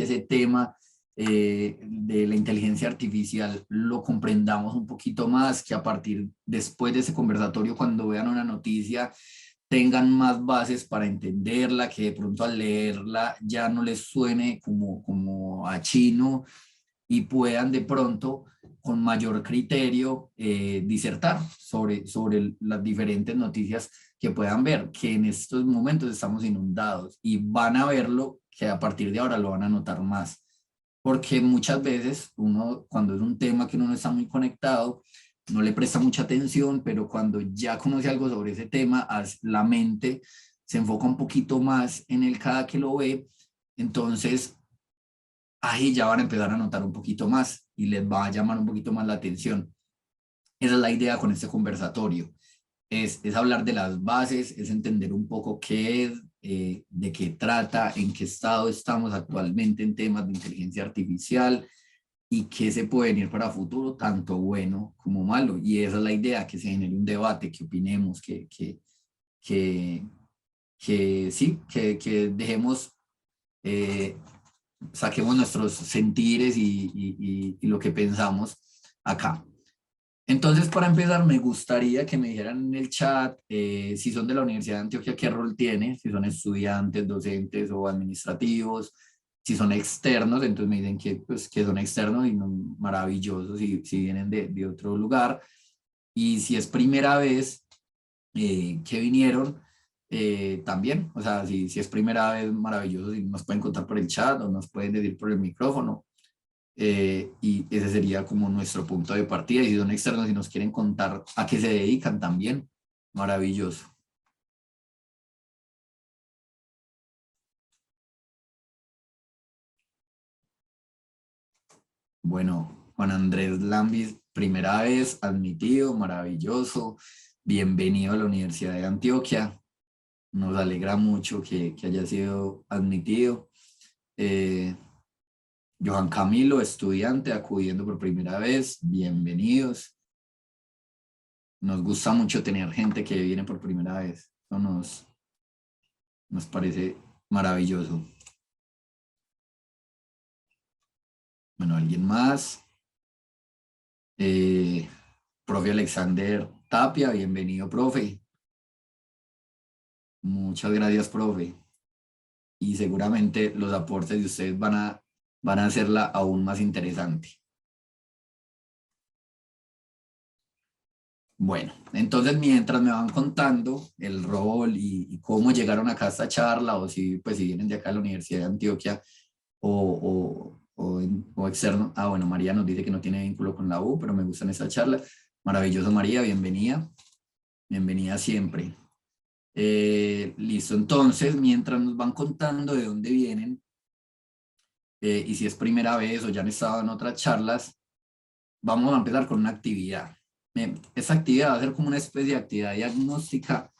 ese tema de la inteligencia artificial lo comprendamos un poquito más, que a partir después de ese conversatorio, cuando vean una noticia, tengan más bases para entenderla, que de pronto al leerla ya no les suene como a chino y puedan de pronto con mayor criterio disertar sobre las diferentes noticias que puedan ver, que en estos momentos estamos inundados y van a verlo, que a partir de ahora lo van a notar más. Porque muchas veces uno, cuando es un tema que uno no está muy conectado, no le presta mucha atención, pero cuando ya conoce algo sobre ese tema, la mente se enfoca un poquito más en el cada que lo ve, entonces ahí ya van a empezar a notar un poquito más y les va a llamar un poquito más la atención. Esa es la idea con este conversatorio, es hablar de las bases, es entender un poco qué es, de qué trata, en qué estado estamos actualmente en temas de inteligencia artificial y qué se puede venir para futuro, tanto bueno como malo. Y esa es la idea, que se genere un debate, que opinemos, que, sí, que dejemos, saquemos nuestros sentires y lo que pensamos acá. Entonces, para empezar, me gustaría que me dijeran en el chat si son de la Universidad de Antioquia, qué rol tiene, si son estudiantes, docentes o administrativos, si son externos, entonces me dicen que, pues, que son externos y no, maravillosos si vienen de otro lugar. Y si es primera vez que vinieron, también, o sea, si es primera vez, maravilloso, si nos pueden contar por el chat o nos pueden decir por el micrófono. Y ese sería como nuestro punto de partida. Y si son externos y nos quieren contar a qué se dedican también, maravilloso. Bueno, Juan Andrés Lambis, primera vez admitido, maravilloso. Bienvenido a la Universidad de Antioquia. Nos alegra mucho que haya sido admitido. Johan Camilo, estudiante, acudiendo por primera vez. Bienvenidos. Nos gusta mucho tener gente que viene por primera vez. Eso nos parece maravilloso. Bueno, ¿alguien más? Profe Alexander Tapia, bienvenido, profe. Muchas gracias, profe. Y seguramente los aportes de ustedes van a hacerla aún más interesante. Bueno, entonces mientras me van contando el rol y cómo llegaron acá a esta charla, o si, pues, si vienen de acá a la Universidad de Antioquia o externo. Ah, bueno, María nos dice que no tiene vínculo con la U, pero me gusta en esta charla. Maravilloso, María, bienvenida. Bienvenida siempre. Listo, entonces, mientras nos van contando de dónde vienen y si es primera vez o ya han estado en otras charlas, vamos a empezar con una actividad. Esta actividad va a ser como una especie de actividad diagnóstica,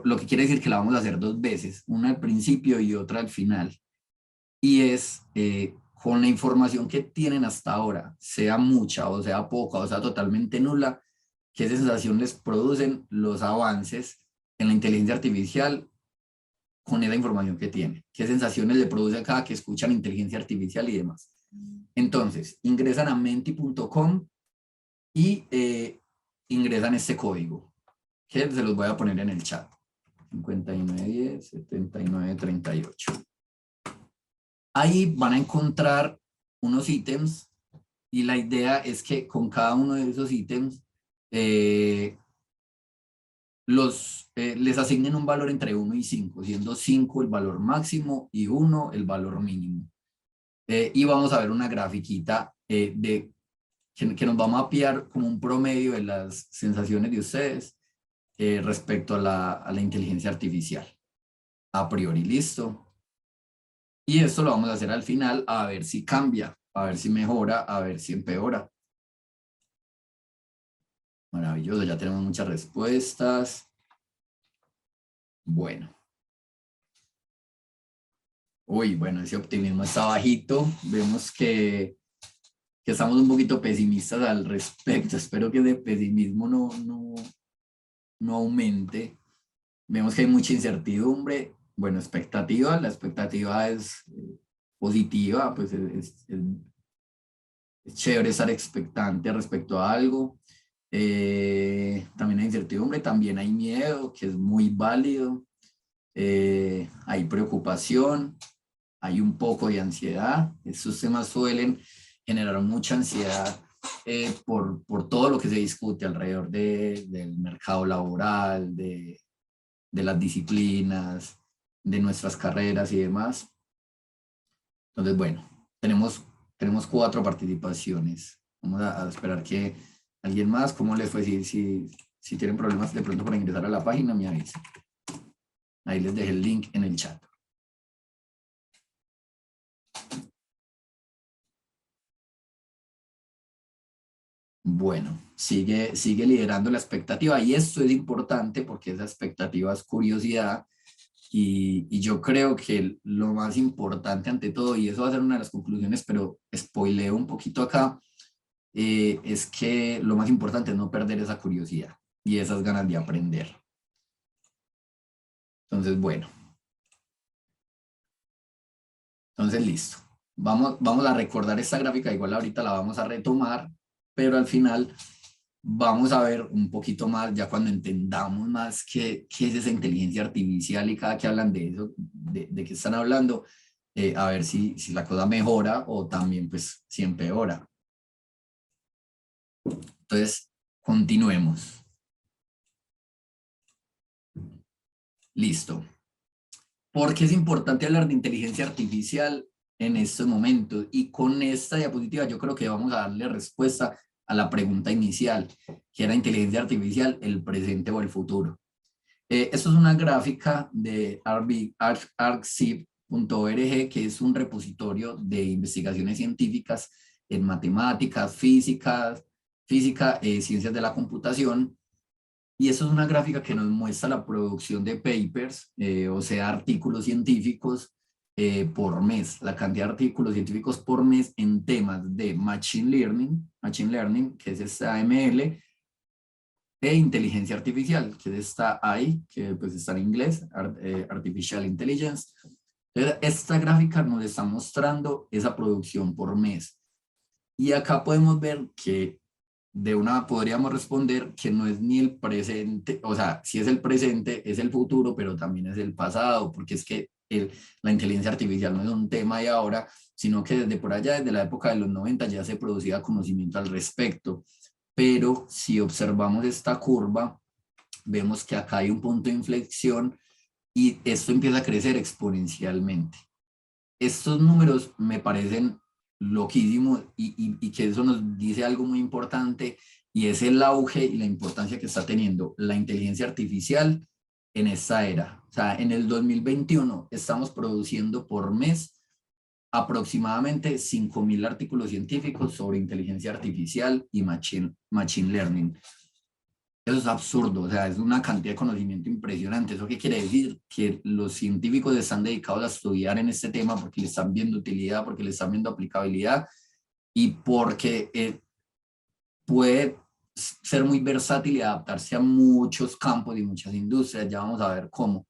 lo que quiere decir que la vamos a hacer dos veces, una al principio y otra al final. Y es con la información que tienen hasta ahora, sea mucha o sea poca o sea totalmente nula, qué sensación les producen los avances en la inteligencia artificial con esa información que tienen, qué sensaciones le produce a cada que escuchan inteligencia artificial y demás. Entonces, ingresan a menti.com y ingresan este código, que se los voy a poner en el chat. 5910 7938. Ahí van a encontrar unos ítems y la idea es que con cada uno de esos ítems les asignen un valor entre 1 y 5, siendo 5 el valor máximo y 1 el valor mínimo. Y vamos a ver una grafiquita que nos va a mapear como un promedio de las sensaciones de ustedes respecto a la inteligencia artificial. A priori, listo. Y esto lo vamos a hacer al final a ver si cambia, a ver si mejora, a ver si empeora. Maravilloso, ya tenemos muchas respuestas. Bueno. Uy, bueno, ese optimismo está bajito. Vemos que estamos un poquito pesimistas al respecto. Espero que ese pesimismo no aumente. Vemos que hay mucha incertidumbre. Bueno, expectativa. La expectativa es positiva, pues es chévere estar expectante respecto a algo. También hay incertidumbre, también hay miedo, que es muy válido. Hay preocupación, hay un poco de ansiedad. Estos temas suelen generar mucha ansiedad por todo lo que se discute alrededor del mercado laboral, de las disciplinas, de nuestras carreras y demás. Entonces, bueno, tenemos 4 participaciones. Vamos a esperar que alguien más, ¿cómo les fue? Si tienen problemas de pronto para ingresar a la página, me avisen. Ahí les dejé el link en el chat. Bueno, sigue liderando la expectativa y esto es importante porque esa expectativa es curiosidad y yo creo que lo más importante ante todo, y eso va a ser una de las conclusiones, pero spoileo un poquito acá, es que lo más importante es no perder esa curiosidad y esas ganas de aprender. Entonces, bueno. Entonces, listo. Vamos a recordar esta gráfica, igual ahorita la vamos a retomar, pero al final vamos a ver un poquito más, ya cuando entendamos más qué es esa inteligencia artificial y cada que hablan de eso, de qué están hablando, a ver si la cosa mejora o también pues si empeora. Entonces, continuemos. Listo. ¿Por qué es importante hablar de inteligencia artificial en estos momentos? Y con esta diapositiva yo creo que vamos a darle respuesta a la pregunta inicial, que era inteligencia artificial, el presente o el futuro. Esto es una gráfica de arXiv.org, que es un repositorio de investigaciones científicas en matemáticas, física, ciencias de la computación. Y eso es una gráfica que nos muestra la producción de papers, o sea, artículos científicos por mes, la cantidad de artículos científicos por mes en temas de machine learning, que es esta AML, e inteligencia artificial, que es esta AI, que pues está en inglés, Artificial Intelligence. Entonces, esta gráfica nos está mostrando esa producción por mes. Y acá podemos ver que podríamos responder que no es ni el presente, o sea, si es el presente, es el futuro, pero también es el pasado, porque es que la inteligencia artificial no es un tema de ahora, sino que desde por allá, desde la época de los 90, ya se producía conocimiento al respecto. Pero si observamos esta curva, vemos que acá hay un punto de inflexión y esto empieza a crecer exponencialmente. Estos números me parecen loquísimos y que eso nos dice algo muy importante y es el auge y la importancia que está teniendo la inteligencia artificial en esta era. O sea, en el 2021 estamos produciendo por mes aproximadamente 5.000 artículos científicos sobre inteligencia artificial y machine learning. Eso es absurdo, o sea, es una cantidad de conocimiento impresionante. ¿Eso qué quiere decir? Que los científicos están dedicados a estudiar en este tema porque le están viendo utilidad, porque le están viendo aplicabilidad y porque puede ser muy versátil y adaptarse a muchos campos y muchas industrias. Ya vamos a ver cómo.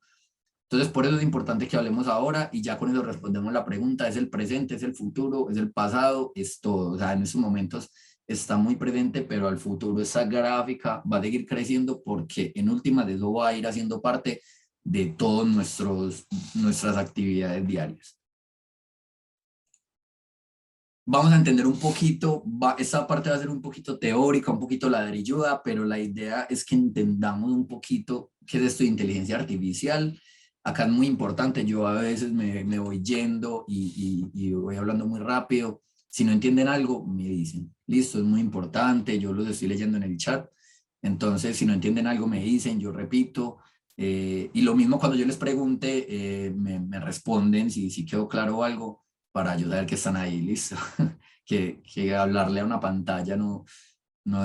Entonces, por eso es importante que hablemos ahora y ya con eso respondemos la pregunta, ¿es el presente, es el futuro, es el pasado? Es todo. O sea, en estos momentos está muy presente, pero al futuro esa gráfica va a seguir creciendo porque en últimas de eso va a ir haciendo parte de todas nuestras actividades diarias. Vamos a entender un poquito, esta parte va a ser un poquito teórica, un poquito ladrilluda, pero la idea es que entendamos un poquito qué es esto de inteligencia artificial. Acá es muy importante, yo a veces me voy yendo y voy hablando muy rápido. Si no entienden algo, me dicen, listo, es muy importante, yo los estoy leyendo en el chat. Entonces, si no entienden algo, me dicen, yo repito. Y lo mismo cuando yo les pregunte, me responden si quedó claro algo para ayudar que están ahí, listo. que hablarle a una pantalla no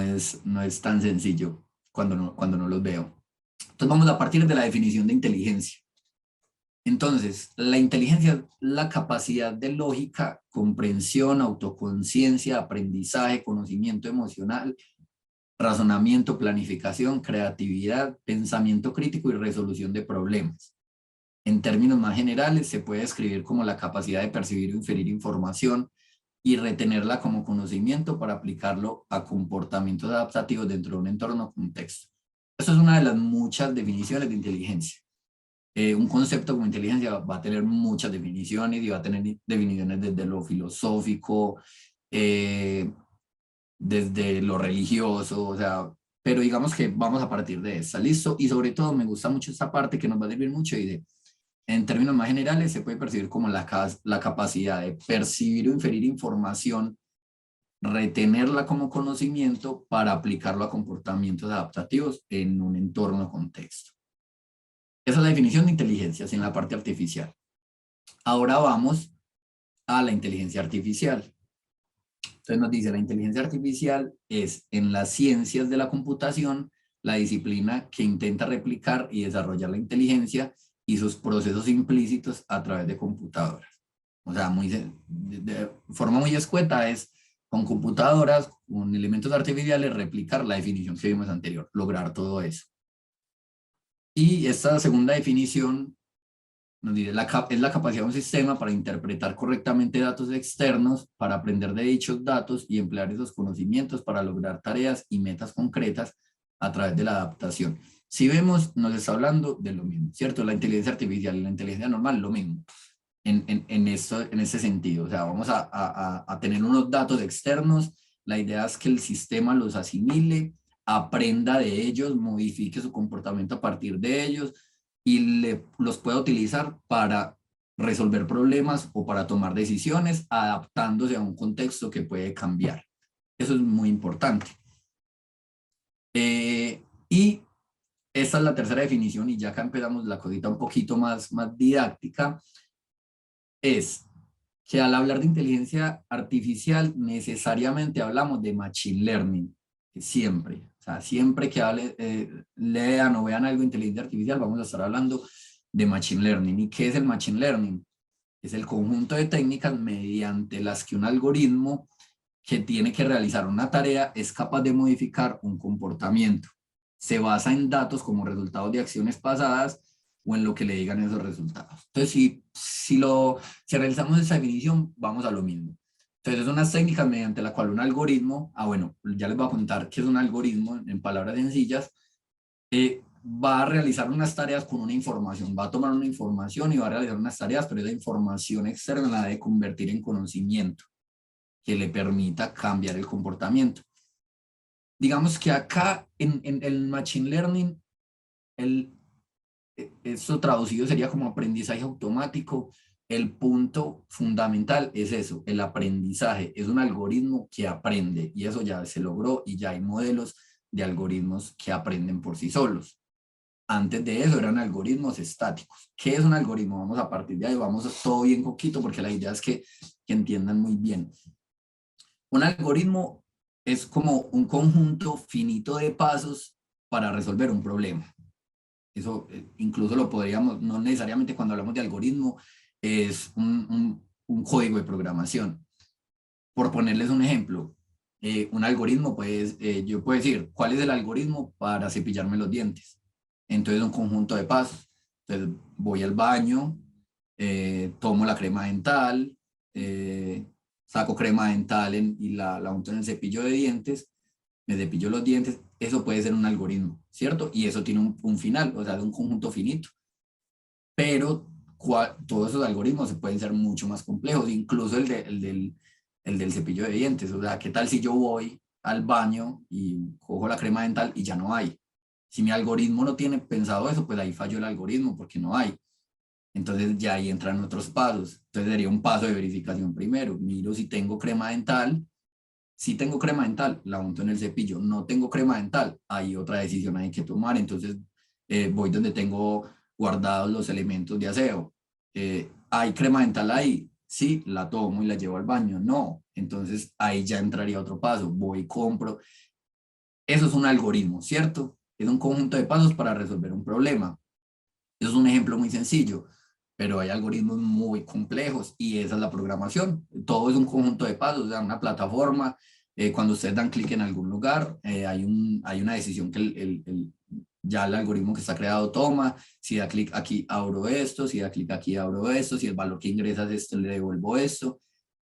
es tan sencillo cuando no los veo. Entonces vamos a partir de la definición de inteligencia. Entonces, la inteligencia es la capacidad de lógica, comprensión, autoconciencia, aprendizaje, conocimiento emocional, razonamiento, planificación, creatividad, pensamiento crítico y resolución de problemas. En términos más generales, se puede describir como la capacidad de percibir o inferir información y retenerla como conocimiento para aplicarlo a comportamientos adaptativos dentro de un entorno o contexto. Eso es una de las muchas definiciones de inteligencia. Un concepto como inteligencia va a tener muchas definiciones y va a tener definiciones desde lo filosófico, desde lo religioso, o sea, pero digamos que vamos a partir de esta, ¿listo? Y sobre todo me gusta mucho esta parte que nos va a servir mucho y en términos más generales se puede percibir como la capacidad de percibir o inferir información, retenerla como conocimiento para aplicarlo a comportamientos adaptativos en un entorno o contexto. Esa es la definición de inteligencia en la parte artificial. Ahora vamos a la inteligencia artificial. Entonces nos dice, la inteligencia artificial es en las ciencias de la computación la disciplina que intenta replicar y desarrollar la inteligencia y sus procesos implícitos a través de computadoras. O sea, de forma muy escueta es con computadoras, con elementos artificiales, replicar la definición que vimos anterior, lograr todo eso. Y esta segunda definición nos dice, es la capacidad de un sistema para interpretar correctamente datos externos, para aprender de dichos datos y emplear esos conocimientos para lograr tareas y metas concretas a través de la adaptación. Si vemos, nos está hablando de lo mismo, ¿cierto? La inteligencia artificial y la inteligencia normal, lo mismo, en ese sentido. O sea, vamos a tener unos datos externos, la idea es que el sistema los asimile, aprenda de ellos, modifique su comportamiento a partir de ellos, y los pueda utilizar para resolver problemas o para tomar decisiones adaptándose a un contexto que puede cambiar. Eso es muy importante. Y esta es la tercera definición y ya acá empezamos la cosita un poquito más didáctica, es que al hablar de inteligencia artificial necesariamente hablamos de machine learning, siempre. O sea, siempre que lean o vean algo de inteligencia artificial, vamos a estar hablando de machine learning. ¿Y qué es el machine learning? Es el conjunto de técnicas mediante las que un algoritmo que tiene que realizar una tarea es capaz de modificar un comportamiento. Se basa en datos como resultados de acciones pasadas o en lo que le digan esos resultados. Entonces, si realizamos esa definición, vamos a lo mismo. Entonces, son unas técnicas mediante la cual un algoritmo, bueno, ya les voy a contar qué es un algoritmo en palabras sencillas, va a realizar unas tareas con una información, va a tomar una información y va a realizar unas tareas, pero esa información externa la debe convertir en conocimiento que le permita cambiar el comportamiento. Digamos que acá en el Machine Learning, esto traducido sería como aprendizaje automático. El punto fundamental es eso, el aprendizaje. Es un algoritmo que aprende y eso ya se logró y ya hay modelos de algoritmos que aprenden por sí solos. Antes de eso eran algoritmos estáticos. ¿Qué es un algoritmo? Vamos a partir de ahí, vamos todo bien poquito porque la idea es que entiendan muy bien. Un algoritmo es como un conjunto finito de pasos para resolver un problema. Eso incluso lo podríamos, no necesariamente cuando hablamos de algoritmo, es un código de programación. Por ponerles un ejemplo, un algoritmo, pues yo puedo decir, ¿cuál es el algoritmo para cepillarme los dientes? Entonces, un conjunto de pasos. Entonces, voy al baño, tomo la crema dental, saco crema dental y la unto en el cepillo de dientes, me cepillo los dientes, eso puede ser un algoritmo, ¿cierto? Y eso tiene un final, o sea, de un conjunto finito. Pero todos esos algoritmos se pueden ser mucho más complejos, incluso el del cepillo de dientes. O sea, ¿qué tal si yo voy al baño y cojo la crema dental y ya no hay? Si mi algoritmo no tiene pensado eso, pues ahí falló el algoritmo porque no hay. Entonces ya ahí entran otros pasos. Entonces sería un paso de verificación primero. Miro si tengo crema dental. Si tengo crema dental, la unto en el cepillo. No tengo crema dental, hay otra decisión hay que tomar. Entonces voy donde tengo guardados los elementos de aseo. ¿Hay crema dental ahí? Sí, la tomo y la llevo al baño. No, entonces ahí ya entraría otro paso. Voy, compro. Eso es un algoritmo, ¿cierto? Es un conjunto de pasos para resolver un problema. Eso es un ejemplo muy sencillo, pero hay algoritmos muy complejos y esa es la programación. Todo es un conjunto de pasos, o sea, una plataforma. Cuando ustedes dan clic en algún lugar, hay una decisión que Ya el algoritmo que está creado toma, si da clic aquí abro esto, si da clic aquí abro esto, si el valor que ingresas es esto le devuelvo esto,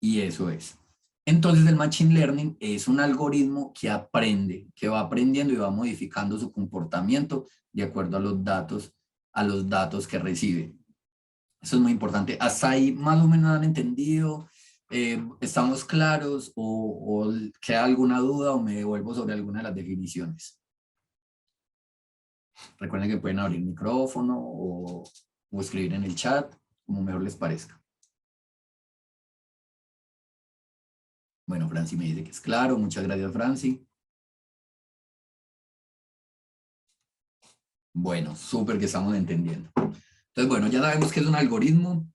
y eso es. Entonces el Machine Learning es un algoritmo que aprende, que va aprendiendo y va modificando su comportamiento de acuerdo a los datos que recibe. Eso es muy importante. ¿Hasta ahí más o menos han entendido? ¿Estamos claros o queda alguna duda o me devuelvo sobre alguna de las definiciones? Recuerden que pueden abrir micrófono o escribir en el chat, como mejor les parezca. Bueno, Franci me dice que es claro. Muchas gracias, Franci. Bueno, súper que estamos entendiendo. Entonces, bueno, ya sabemos que es un algoritmo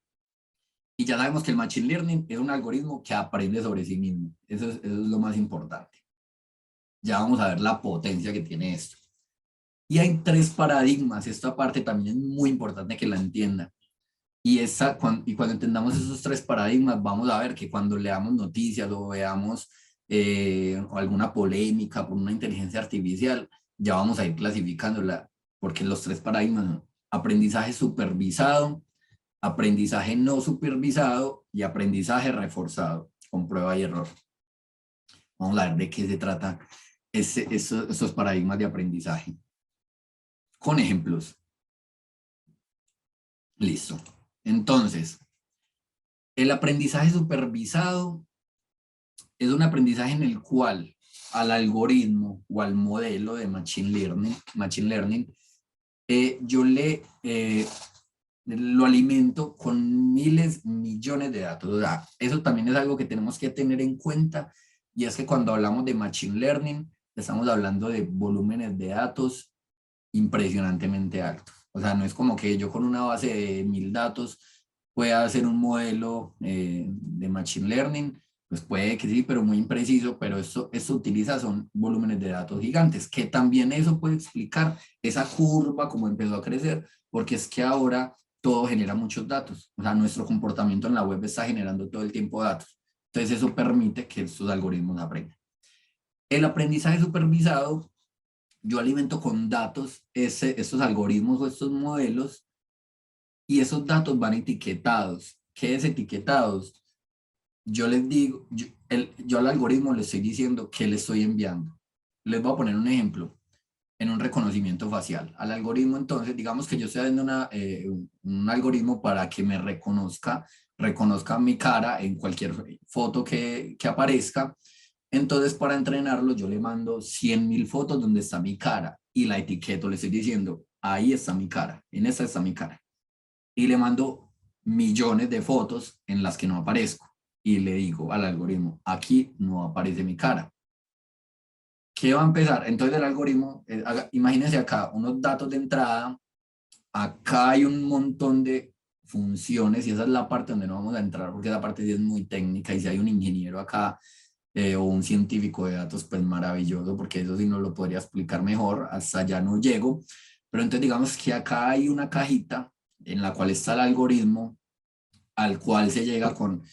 y ya sabemos que el Machine Learning es un algoritmo que aprende sobre sí mismo. Eso es lo más importante. Ya vamos a ver la potencia que tiene esto. Y hay tres paradigmas. Esta parte también es muy importante que la entiendan. Y cuando entendamos esos tres paradigmas, vamos a ver que cuando leamos noticias o veamos o alguna polémica por una inteligencia artificial, ya vamos a ir clasificándola, porque los tres paradigmas son aprendizaje supervisado, aprendizaje no supervisado y aprendizaje reforzado, con prueba y error. Vamos a ver de qué se trata esos paradigmas de aprendizaje. Con ejemplos. Listo. Entonces, el aprendizaje supervisado es un aprendizaje en el cual al algoritmo o al modelo de Machine Learning yo lo alimento con miles, millones de datos. O sea, eso también es algo que tenemos que tener en cuenta, y es que cuando hablamos de Machine Learning, estamos hablando de volúmenes de datos impresionantemente altos. O sea, no es como que yo con una base de 1000 datos pueda hacer un modelo de Machine Learning, pues puede que sí, pero muy impreciso, pero esto utiliza son volúmenes de datos gigantes, que también eso puede explicar esa curva como empezó a crecer, porque es que ahora todo genera muchos datos. O sea, nuestro comportamiento en la web está generando todo el tiempo datos. Entonces eso permite que estos algoritmos aprendan. El aprendizaje supervisado, yo alimento con datos estos algoritmos o estos modelos, y esos datos van etiquetados. ¿Qué es etiquetados? Yo les digo, yo al algoritmo le estoy diciendo qué le estoy enviando. Les voy a poner un ejemplo en un reconocimiento facial. Al algoritmo, entonces, digamos que yo estoy haciendo un algoritmo para que me reconozca mi cara en cualquier foto que aparezca. Entonces, para entrenarlo, yo le mando 100.000 fotos donde está mi cara y la etiqueto, le estoy diciendo, ahí está mi cara, en esta está mi cara. Y le mando millones de fotos en las que no aparezco. Y le digo al algoritmo, aquí no aparece mi cara. ¿Qué va a empezar? Entonces el algoritmo, imagínense acá, unos datos de entrada, acá hay un montón de funciones y esa es la parte donde no vamos a entrar porque esa parte sí es muy técnica, y si hay un ingeniero acá o un científico de datos, pues maravilloso, porque eso sí no lo podría explicar mejor, hasta allá no llego. Pero entonces digamos que acá hay una cajita en la cual está el algoritmo al cual se llega con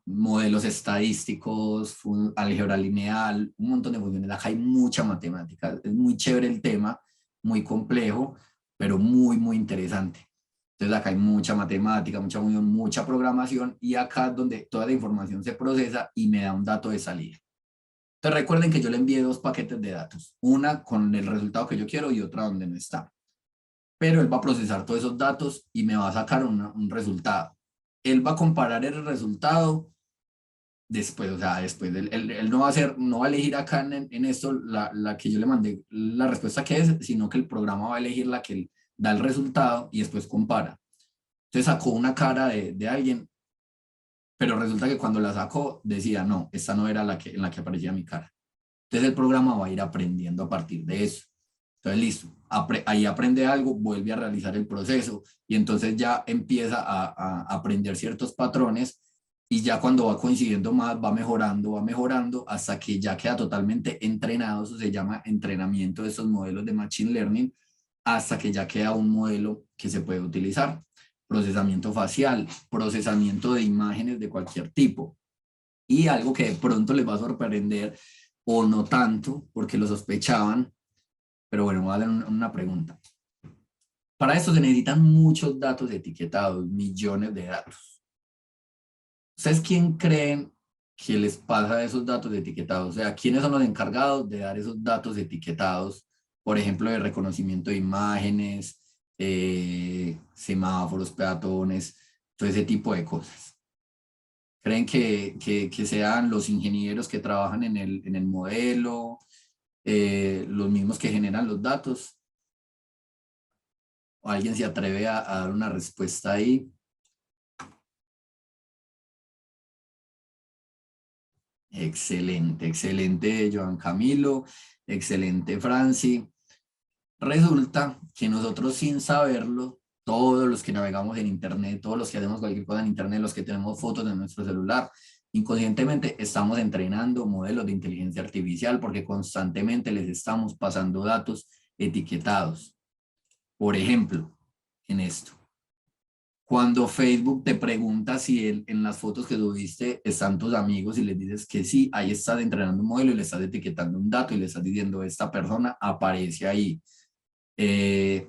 modelos estadísticos, álgebra lineal, un montón de funciones. Acá hay mucha matemática, es muy chévere el tema, muy complejo, pero muy, muy interesante. Entonces acá hay mucha matemática, mucha programación, y acá es donde toda la información se procesa y me da un dato de salida. Entonces recuerden que yo le envié dos paquetes de datos, una con el resultado que yo quiero y otra donde no está. Pero él va a procesar todos esos datos y me va a sacar un resultado. Él va a comparar el resultado después, o sea, después él no va a elegir acá en esto la que yo le mandé la respuesta que es, sino que el programa va a elegir la que da el resultado y después compara. Entonces sacó una cara de alguien, pero resulta que cuando la sacó decía, no, esta no era en la que aparecía mi cara. Entonces el programa va a ir aprendiendo a partir de eso. Entonces, listo, ahí aprende algo, vuelve a realizar el proceso y entonces ya empieza a aprender ciertos patrones, y ya cuando va coincidiendo más, va mejorando hasta que ya queda totalmente entrenado. Eso se llama entrenamiento de estos modelos de Machine Learning, hasta que ya queda un modelo que se puede utilizar. Procesamiento facial, procesamiento de imágenes de cualquier tipo. Y algo que de pronto les va a sorprender o no tanto, porque lo sospechaban, pero bueno, voy a dar una pregunta. Para esto se necesitan muchos datos etiquetados, millones de datos. ¿Ustedes quién creen que les pasa esos datos etiquetados? O sea, ¿quiénes son los encargados de dar esos datos etiquetados? Por ejemplo, de reconocimiento de imágenes, semáforos, peatones, todo ese tipo de cosas. ¿Creen que sean los ingenieros que trabajan en el modelo, los mismos que generan los datos? ¿O alguien se atreve a dar una respuesta ahí? Excelente, excelente, Joan Camilo, excelente, Franci. Resulta que nosotros sin saberlo, todos los que navegamos en Internet, todos los que hacemos cualquier cosa en Internet, los que tenemos fotos en nuestro celular, inconscientemente estamos entrenando modelos de inteligencia artificial porque constantemente les estamos pasando datos etiquetados. Por ejemplo, en esto. Cuando Facebook te pregunta si en las fotos que subiste están tus amigos y les dices que sí, ahí estás entrenando un modelo y le estás etiquetando un dato y le estás diciendo esta persona aparece ahí. Eh,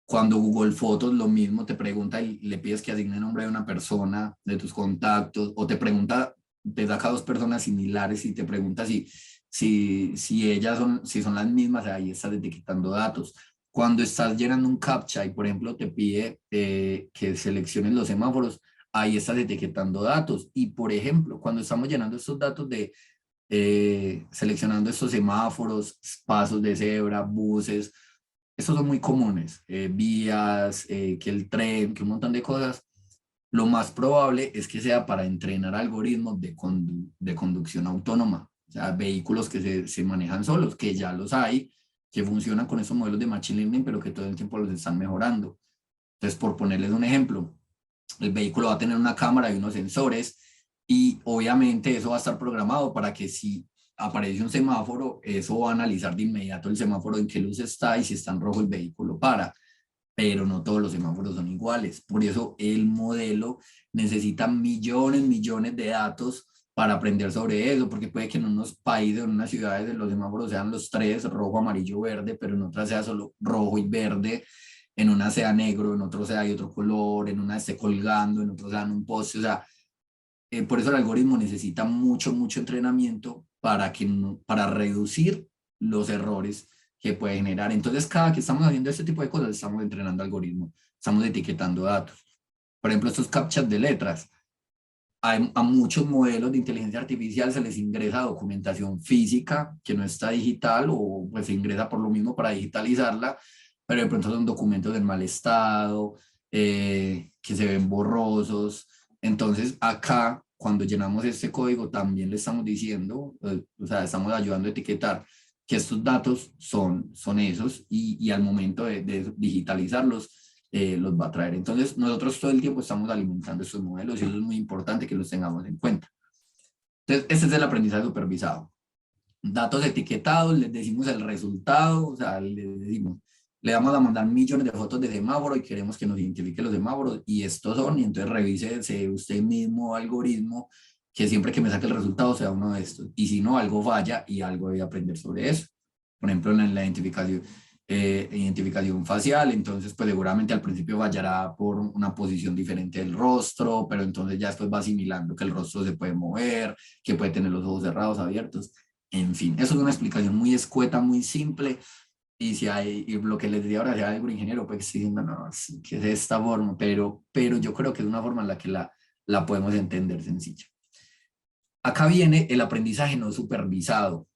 Cuando Google Fotos lo mismo te pregunta y le pides que asigne el nombre de una persona, de tus contactos, o te pregunta, te saca dos personas similares y te pregunta si ellas son, si son las mismas, ahí estás etiquetando datos. Cuando estás llenando un CAPTCHA y, por ejemplo, te pide que selecciones los semáforos, ahí estás etiquetando datos. Y, por ejemplo, cuando estamos llenando estos datos de seleccionando estos semáforos, pasos de cebra, buses, estos son muy comunes, vías, que el tren, que un montón de cosas. Lo más probable es que sea para entrenar algoritmos de conducción autónoma, o sea, vehículos que se manejan solos, que ya los hay, que funcionan con esos modelos de Machine Learning, pero que todo el tiempo los están mejorando. Entonces, por ponerles un ejemplo, el vehículo va a tener una cámara y unos sensores y obviamente eso va a estar programado para que si aparece un semáforo, eso va a analizar de inmediato el semáforo en qué luz está y si está en rojo el vehículo para, pero no todos los semáforos son iguales. Por eso el modelo necesita millones, millones de datos para aprender sobre eso, porque puede que en unos países, en unas ciudades, los semáforos sean los tres, rojo, amarillo, verde, pero en otras sea solo rojo y verde, en una sea negro, en otro sea hay otro color, en una esté colgando, en otro sea en un poste, o sea, por eso el algoritmo necesita mucho, mucho entrenamiento para reducir los errores que puede generar. Entonces, cada que estamos haciendo este tipo de cosas, estamos entrenando algoritmos, estamos etiquetando datos. Por ejemplo, estos captchas de letras. A muchos modelos de inteligencia artificial se les ingresa documentación física que no está digital o pues se ingresa por lo mismo para digitalizarla, pero de pronto son documentos en mal estado, que se ven borrosos. Entonces acá, cuando llenamos este código, también le estamos diciendo, o sea, estamos ayudando a etiquetar que estos datos son esos y al momento de digitalizarlos, los va a traer. Entonces, nosotros todo el tiempo estamos alimentando estos modelos y eso es muy importante que los tengamos en cuenta. Entonces, este es el aprendizaje supervisado. Datos etiquetados, les decimos el resultado, o sea, les decimos, le vamos a mandar millones de fotos de semáforo y queremos que nos identifique los semáforos y estos son, y entonces revise usted mismo algoritmo que siempre que me saque el resultado sea uno de estos. Y si no, algo falla y algo debe aprender sobre eso. Por ejemplo, en la identificación facial, entonces pues seguramente al principio fallará por una posición diferente del rostro, pero entonces ya después va asimilando que el rostro se puede mover, que puede tener los ojos cerrados, abiertos, en fin. Eso es una explicación muy escueta, muy simple, y si hay, y lo que les decía ahora, si hay algún ingeniero, pues sí, no, no, sí, que es de esta forma, pero yo creo que es una forma en la que la podemos entender sencilla. Acá viene el aprendizaje no supervisado.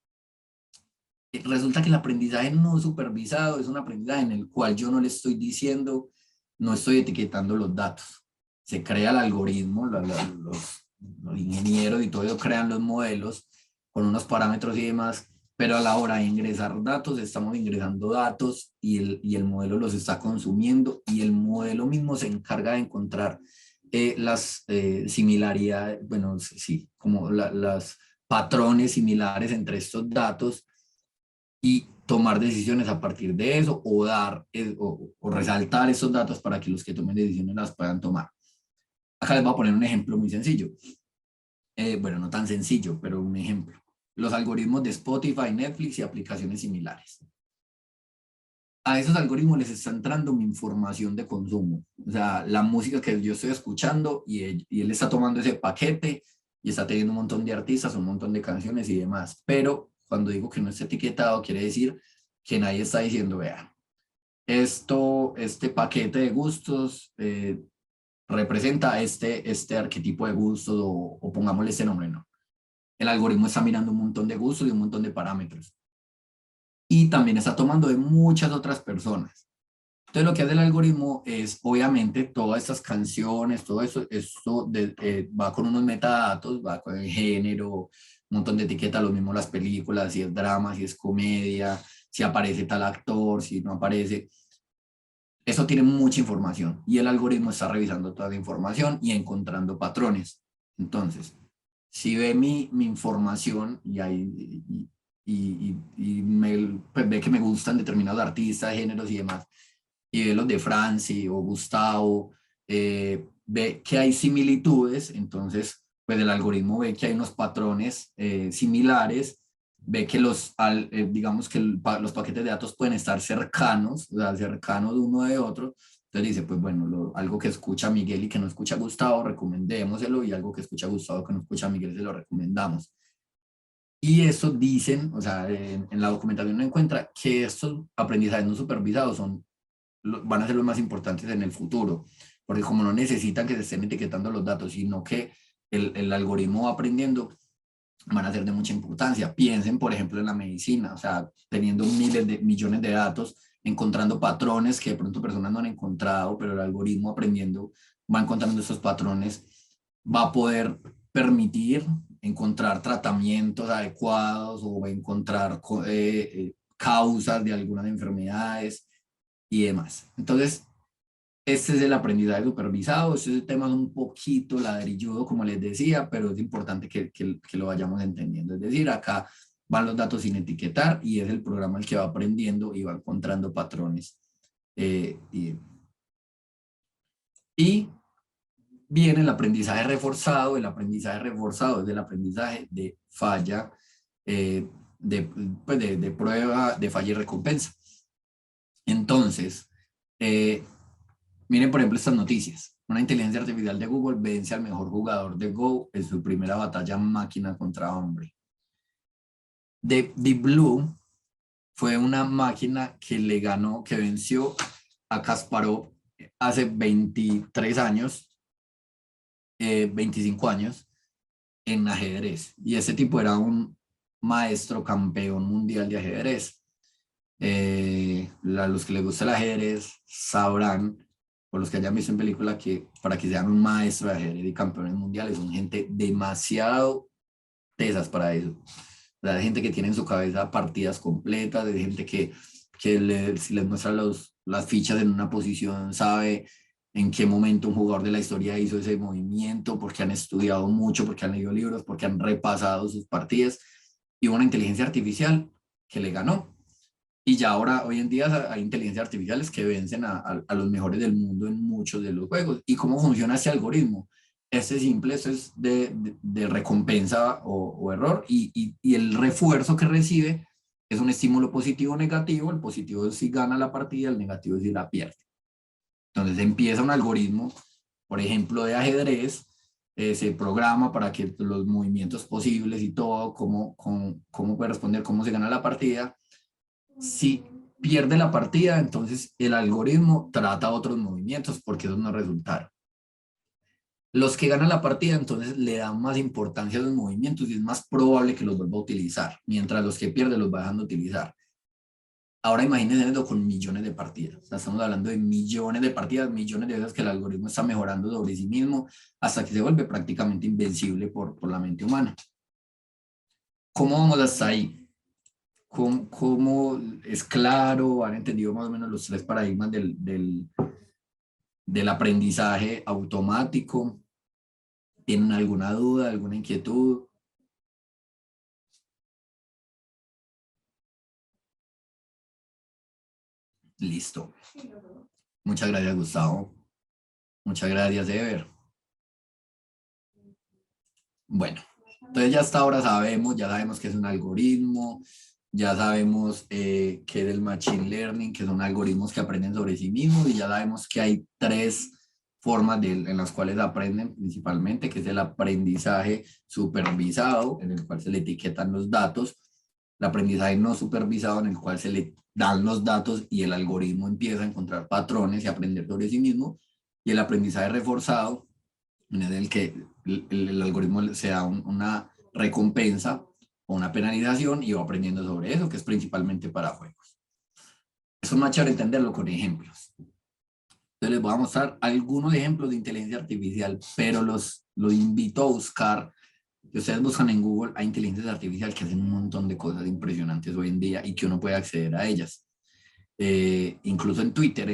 Resulta que el aprendizaje no supervisado es un aprendizaje en el cual yo no le estoy diciendo, no estoy etiquetando los datos. Se crea el algoritmo, los ingenieros y todo eso crean los modelos con unos parámetros y demás, pero a la hora de ingresar datos, estamos ingresando datos y el modelo los está consumiendo y el modelo mismo se encarga de encontrar las similaridades, bueno, sí, como las patrones similares entre estos datos y tomar decisiones a partir de eso o o resaltar esos datos para que los que tomen decisiones las puedan tomar. Acá les voy a poner un ejemplo muy sencillo. Bueno, no tan sencillo, pero un ejemplo. Los algoritmos de Spotify, Netflix y aplicaciones similares. a esos algoritmos les está entrando mi información de consumo. O sea, la música que yo estoy escuchando y él está tomando ese paquete y está teniendo un montón de artistas, un montón de canciones y demás. Pero cuando digo que no está etiquetado, quiere decir que nadie está diciendo, vea, este paquete de gustos representa este arquetipo de gustos o pongámosle este nombre, no. El algoritmo está mirando un montón de gustos y un montón de parámetros. Y también está tomando de muchas otras personas. Entonces lo que hace el algoritmo es, obviamente, todas estas canciones, todo eso, va con unos metadatos, va con el género, un montón de etiquetas, lo mismo las películas, si es drama, si es comedia, si aparece tal actor, si no aparece. Eso tiene mucha información y el algoritmo está revisando toda la información y encontrando patrones. Entonces, si ve mi información pues ve que me gustan determinados artistas, géneros y demás, y ve los de Franci o Gustavo, ve que hay similitudes, entonces pues el algoritmo ve que hay unos patrones similares, ve que digamos que los paquetes de datos pueden estar cercanos, o sea, cercanos de uno de otro, entonces dice, pues bueno, algo que escucha Miguel y que no escucha Gustavo, recomendémoselo, y algo que escucha Gustavo que no escucha Miguel, se lo recomendamos. Y eso dicen, o sea, en la documentación uno encuentra que estos aprendizajes no supervisados van a ser los más importantes en el futuro, porque como no necesitan que se estén etiquetando los datos, sino que el algoritmo va aprendiendo, van a ser de mucha importancia. Piensen, por ejemplo, en la medicina, o sea, teniendo millones de datos, encontrando patrones que de pronto personas no han encontrado, pero el algoritmo aprendiendo va encontrando esos patrones, va a poder permitir encontrar tratamientos adecuados o va a encontrar causas de algunas enfermedades y demás. Entonces, este es el aprendizaje supervisado, este tema es un poquito ladrilludo, como les decía, pero es importante que lo vayamos entendiendo. Es decir, acá van los datos sin etiquetar y es el programa el que va aprendiendo y va encontrando patrones. Y viene el aprendizaje reforzado. El aprendizaje reforzado es el aprendizaje de falla, de prueba, de falla y recompensa. Entonces, miren, por ejemplo, estas noticias. Una inteligencia artificial de Google vence al mejor jugador de Go en su primera batalla máquina contra hombre. Deep Blue fue una máquina que le ganó, que venció a Kasparov hace 23 años, 25 años, en ajedrez. Y ese tipo era un maestro campeón mundial de ajedrez. Los que les gusta el ajedrez sabrán, por los que hayan visto en película, que para que sean un maestro de ajedrez y campeones mundiales son gente demasiado tesas para eso. O sea, hay gente que tiene en su cabeza partidas completas, de gente que si les muestra las fichas en una posición, sabe en qué momento un jugador de la historia hizo ese movimiento, porque han estudiado mucho, porque han leído libros, porque han repasado sus partidas, y una inteligencia artificial que le ganó. Y ya ahora, hoy en día, hay inteligencias artificiales que vencen a los mejores del mundo en muchos de los juegos. ¿Y cómo funciona este algoritmo? Este simple, esto es de recompensa o error, y el refuerzo que recibe es un estímulo positivo o negativo. El positivo es si gana la partida, el negativo es si la pierde. Entonces empieza un algoritmo, por ejemplo, de ajedrez, se programa para que los movimientos posibles y todo, cómo puede responder, cómo se gana la partida. Si pierde la partida, entonces el algoritmo trata otros movimientos porque esos no resultaron. Los que ganan la partida, entonces le dan más importancia a los movimientos y es más probable que los vuelva a utilizar, mientras los que pierden los va dejando utilizar. Ahora imagínense esto con millones de partidas. O sea, estamos hablando de millones de partidas, millones de veces que el algoritmo está mejorando sobre sí mismo hasta que se vuelve prácticamente invencible por la mente humana. ¿Cómo vamos hasta ahí? ¿Cómo es claro? ¿Han entendido más o menos los tres paradigmas del aprendizaje automático? ¿Tienen alguna duda, alguna inquietud? Listo. Muchas gracias, Gustavo. Muchas gracias, Ever. Bueno, entonces ya hasta ahora sabemos, ya sabemos que es un algoritmo, ya sabemos qué es el Machine Learning, que son algoritmos que aprenden sobre sí mismos, y ya sabemos que hay tres formas en las cuales aprenden principalmente, que es el aprendizaje supervisado, en el cual se le etiquetan los datos, el aprendizaje no supervisado, en el cual se le dan los datos y el algoritmo empieza a encontrar patrones y aprender sobre sí mismo, y el aprendizaje reforzado, en el que el algoritmo se da una recompensa o una penalización y va aprendiendo sobre eso, que es principalmente para juegos. Eso es más chévere entenderlo con ejemplos. Entonces les voy a mostrar algunos ejemplos de inteligencia artificial, pero los invito a buscar. Si ustedes buscan en Google, hay inteligencias artificiales que hacen un montón de cosas impresionantes hoy en día y que uno puede acceder a ellas. Incluso en Twitter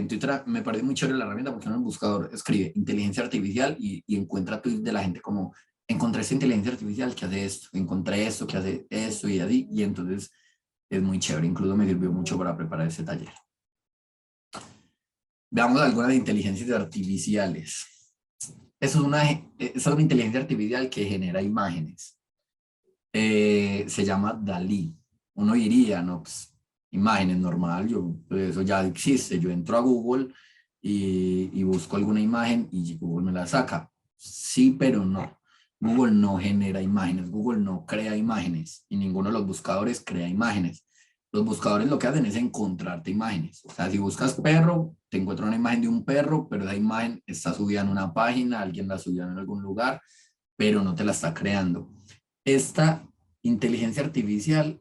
me parece muy chévere la herramienta porque uno en el buscador escribe inteligencia artificial y encuentra tweets de la gente como encontré esta inteligencia artificial que hace esto, encontré esto que hace esto y así, y entonces es muy chévere, incluso me sirvió mucho para preparar ese taller. Veamos algunas inteligencias artificiales. Es una inteligencia artificial que genera imágenes. Se llama DALL-E. Uno diría, no, pues, imágenes normal, pues, eso ya existe. Yo entro a Google y busco alguna imagen y Google me la saca. Sí, pero no. Google no genera imágenes, Google no crea imágenes y ninguno de los buscadores crea imágenes. Los buscadores lo que hacen es encontrarte imágenes. O sea, si buscas perro, te encuentra una imagen de un perro, pero esa imagen está subida en una página, alguien la subió en algún lugar, pero no te la está creando. Esta inteligencia artificial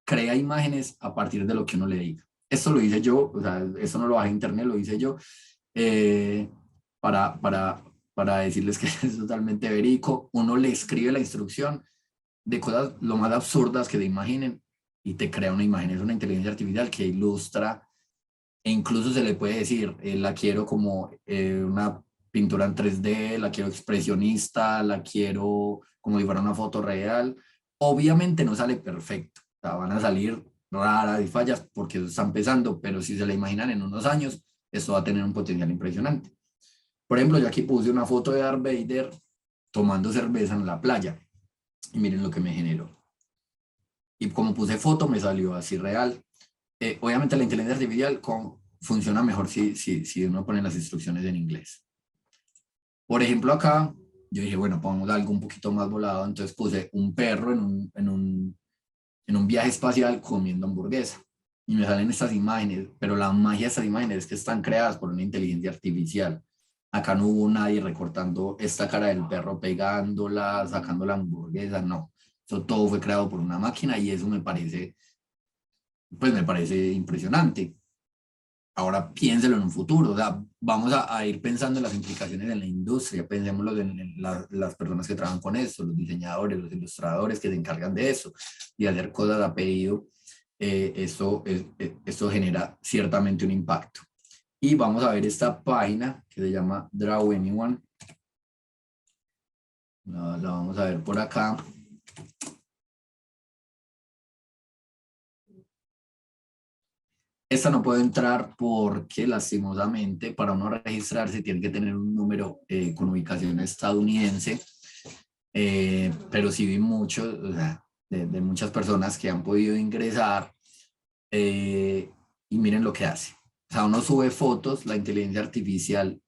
crea imágenes a partir de lo que uno le diga. Esto lo hice yo, o sea, eso no lo bajé de internet, lo hice yo, eh, para, para, para decirles que es totalmente verídico. Uno le escribe la instrucción de cosas lo más absurdas que se imaginen y te crea una imagen. Es una inteligencia artificial que ilustra e incluso se le puede decir, la quiero como una pintura en 3D, la quiero expresionista, la quiero como si fuera una foto real. Obviamente no sale perfecto, o sea, van a salir raras y fallas porque eso está empezando, pero si se la imaginan en unos años, esto va a tener un potencial impresionante. Por ejemplo, yo aquí puse una foto de Darth Vader tomando cerveza en la playa y miren lo que me generó. Y como puse foto, me salió así real. Obviamente la inteligencia artificial funciona mejor si uno pone las instrucciones en inglés. Por ejemplo, acá yo dije, bueno, pongamos algo un poquito más volado, entonces puse un perro en un viaje espacial comiendo hamburguesa. Y me salen estas imágenes, pero la magia de estas imágenes es que están creadas por una inteligencia artificial. Acá no hubo nadie recortando esta cara del perro, pegándola, sacando la hamburguesa, no. Eso todo fue creado por una máquina y eso pues me parece impresionante. Ahora piénselo en un futuro, o sea, vamos a ir pensando en las implicaciones en la industria, pensémoslo en las personas que trabajan con eso, los diseñadores, los ilustradores que se encargan de eso, y hacer cosas a pedido, esto genera ciertamente un impacto. Y vamos a ver esta página que se llama Draw Anyone. La vamos a ver por acá. Esta no puedo entrar porque lastimosamente para uno registrarse tiene que tener un número con ubicación estadounidense, pero sí vi muchos, o sea, de muchas personas que han podido ingresar y miren lo que hace. O sea, uno sube fotos, la inteligencia artificial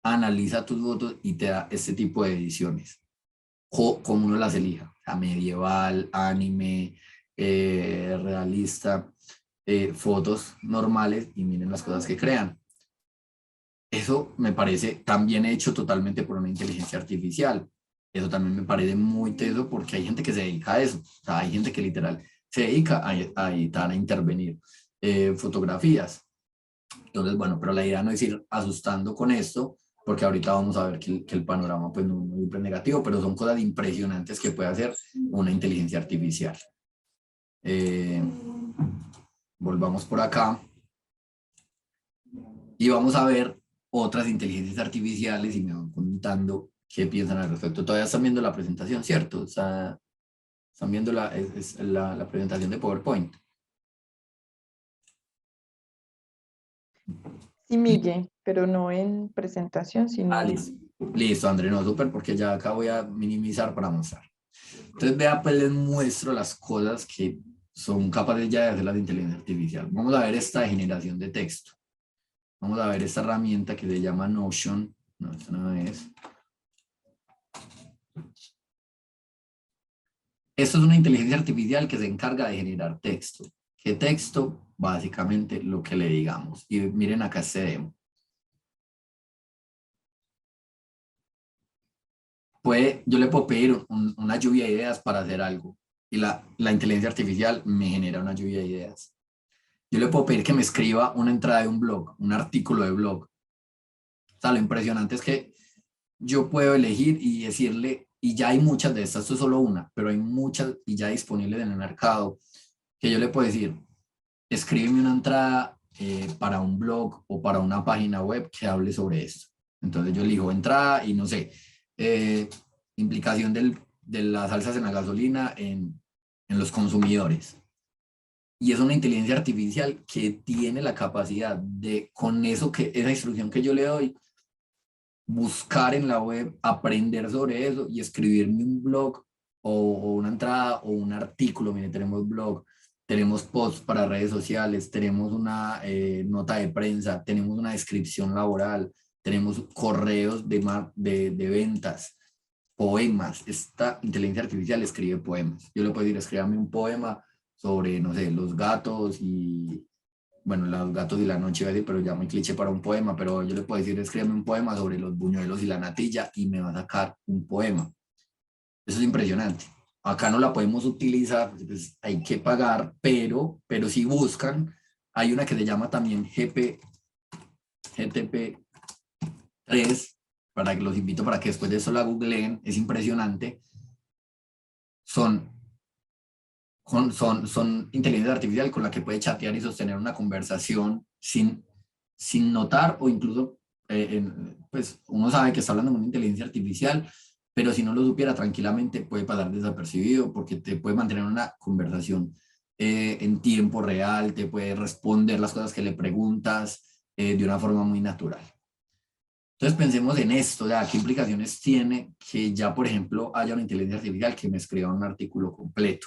analiza tus fotos y te da este tipo de ediciones, como uno las elija, o sea, medieval, anime, realista. Fotos normales y miren las cosas que crean. Eso me parece también hecho totalmente por una inteligencia artificial. Eso también me parece muy teso porque hay gente que se dedica a eso. O sea, hay gente que literal se dedica a editar, a intervenir fotografías. Entonces, bueno, pero la idea no es ir asustando con esto, porque ahorita vamos a ver que el panorama pues no es muy negativo, pero son cosas impresionantes que puede hacer una inteligencia artificial. Volvamos por acá y vamos a ver otras inteligencias artificiales y me van contando qué piensan al respecto. Todavía están viendo la presentación, ¿cierto? O sea, están viendo la presentación de PowerPoint. Sí, Miguel, pero no en presentación, sino... Listo. Listo, André, no, súper, porque ya acá voy a minimizar para mostrar. Entonces, vea, pues les muestro las cosas que son capaces ya de hacer la de inteligencia artificial. Vamos a ver esta de generación de texto. Vamos a ver esta herramienta que se llama Notion. No, esta no es. Esto es una inteligencia artificial que se encarga de generar texto. ¿Qué texto? Básicamente lo que le digamos. Y miren acá este demo. Yo le puedo pedir una lluvia de ideas para hacer algo. Y la inteligencia artificial me genera una lluvia de ideas. Yo le puedo pedir que me escriba una entrada de un blog, un artículo de blog. O sea, lo impresionante es que yo puedo elegir y decirle, y ya hay muchas de estas, esto es solo una, pero hay muchas y ya disponibles en el mercado, que yo le puedo decir, escríbeme una entrada para un blog o para una página web que hable sobre esto. Entonces yo elijo entrada y no sé, implicación de las alzas en la gasolina en los consumidores. Y es una inteligencia artificial que tiene la capacidad de, con eso esa instrucción que yo le doy, buscar en la web, aprender sobre eso y escribirme un blog o una entrada o un artículo. Mire, tenemos blog, tenemos posts para redes sociales, tenemos una nota de prensa, tenemos una descripción laboral, tenemos correos de ventas, poemas. Esta inteligencia artificial escribe poemas. Yo le puedo decir, escríbame un poema sobre, no sé, los gatos y, bueno, los gatos y la noche, iba a decir, pero ya muy cliché para un poema, pero yo le puedo decir, escríbeme un poema sobre los buñuelos y la natilla y me va a sacar un poema. Eso es impresionante. Acá no la podemos utilizar, pues hay que pagar, pero si buscan, hay una que se llama también GTP3, para que los invito para que después de eso la googleen, es impresionante. Son inteligencia artificial con la que puede chatear y sostener una conversación sin notar o incluso, pues uno sabe que está hablando con una inteligencia artificial, pero si no lo supiera tranquilamente puede pasar desapercibido porque te puede mantener una conversación en tiempo real, te puede responder las cosas que le preguntas de una forma muy natural. Entonces pensemos en esto, ya, qué implicaciones tiene que ya, por ejemplo, haya una inteligencia artificial que me escriba un artículo completo.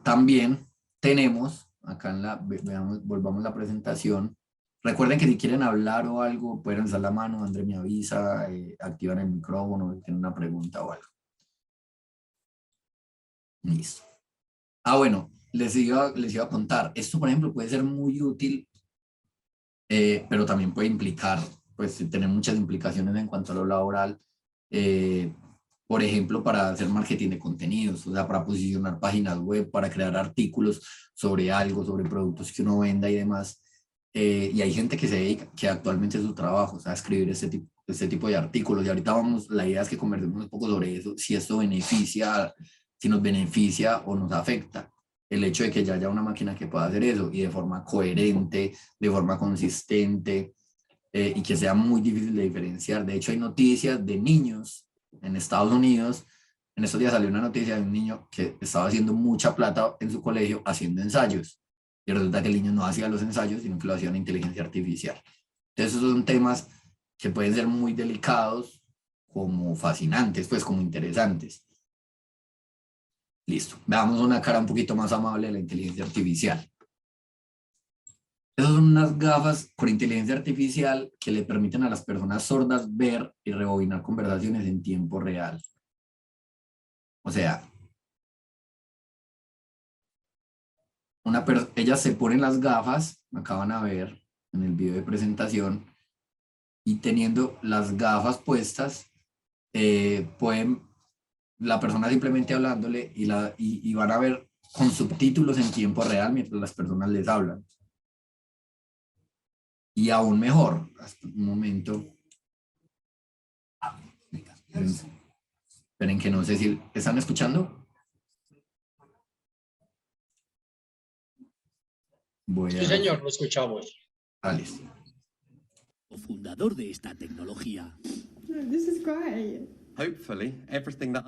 También tenemos, acá veamos, volvamos a la presentación. Recuerden que si quieren hablar o algo, pueden alzar la mano, André me avisa, activan el micrófono, si tienen una pregunta o algo. Listo. Bueno, les iba a contar, esto por ejemplo puede ser muy útil, pero también puede implicar, pues tener muchas implicaciones en cuanto a lo laboral. Por ejemplo, para hacer marketing de contenidos, o sea, para posicionar páginas web, para crear artículos sobre algo, sobre productos que uno venda y demás. Y hay gente que se dedica, que actualmente es su trabajo, o sea, escribir este tipo de artículos. Y ahorita la idea es que conversemos un poco sobre eso, si esto beneficia, si nos beneficia o nos afecta. El hecho de que ya haya una máquina que pueda hacer eso y de forma coherente, de forma consistente, y que sea muy difícil de diferenciar. De hecho, hay noticias de niños en Estados Unidos. En estos días salió una noticia de un niño que estaba haciendo mucha plata en su colegio haciendo ensayos. Y resulta que el niño no hacía los ensayos, sino que lo hacía una inteligencia artificial. Entonces, esos son temas que pueden ser muy delicados, como fascinantes, pues como interesantes. Listo. Veamos una cara un poquito más amable de la inteligencia artificial. Esas son unas gafas con inteligencia artificial que le permiten a las personas sordas ver y rebobinar conversaciones en tiempo real. O sea, ellas se ponen las gafas, me acaban a ver en el video de presentación, y teniendo las gafas puestas, la persona simplemente hablándole y van a ver con subtítulos en tiempo real mientras las personas les hablan. Y aún mejor, hasta un momento. Esperen que no sé si están escuchando. Sí, señor, lo escuchamos. Alice. Fundador de esta tecnología. This is great.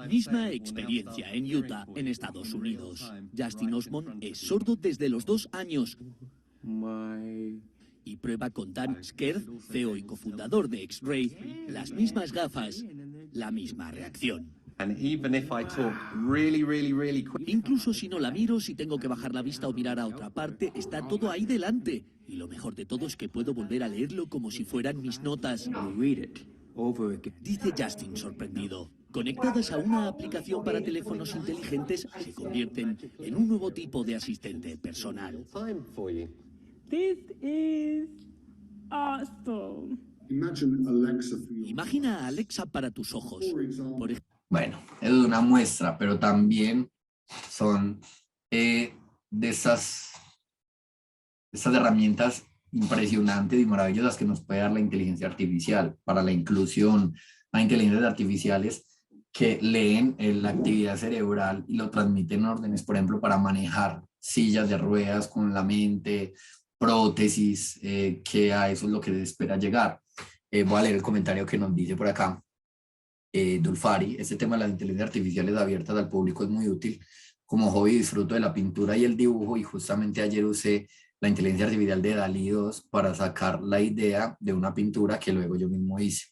Misma experiencia en Utah, en Estados Unidos. Justin Osmond es sordo desde los 2 años y prueba con Dan Skerr, CEO y cofundador de X-Ray, las mismas gafas, la misma reacción. Incluso si no la miro, si tengo que bajar la vista o mirar a otra parte, está todo ahí delante. Y lo mejor de todo es que puedo volver a leerlo como si fueran mis notas. Dice Justin sorprendido. Conectadas a una aplicación para teléfonos inteligentes, se convierten en un nuevo tipo de asistente personal. This is awesome. Imagina a Alexa para tus ojos. Por ejemplo, Bueno, es una muestra, pero también son de estas herramientas impresionantes y maravillosas que nos puede dar la inteligencia artificial para la inclusión. Hay inteligencias artificiales que leen la actividad cerebral y lo transmiten en órdenes, por ejemplo, para manejar sillas de ruedas con la mente, prótesis, que a eso es lo que se espera llegar. Voy a leer el comentario que nos dice por acá. Dulfari, este tema de las inteligencias artificiales abiertas al público es muy útil. Como hobby disfruto de la pintura y el dibujo y justamente ayer usé la inteligencia artificial de DALL-E 2 para sacar la idea de una pintura que luego yo mismo hice.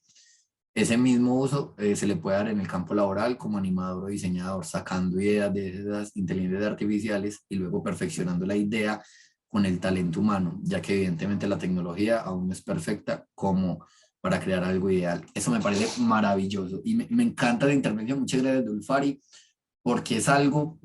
Ese mismo uso se le puede dar en el campo laboral como animador o diseñador, sacando ideas de esas inteligencias artificiales y luego perfeccionando la idea con el talento humano, ya que evidentemente la tecnología aún no es perfecta como para crear algo ideal. Eso me parece maravilloso y me encanta la intervención. Muchas gracias, Dulfari, porque es algo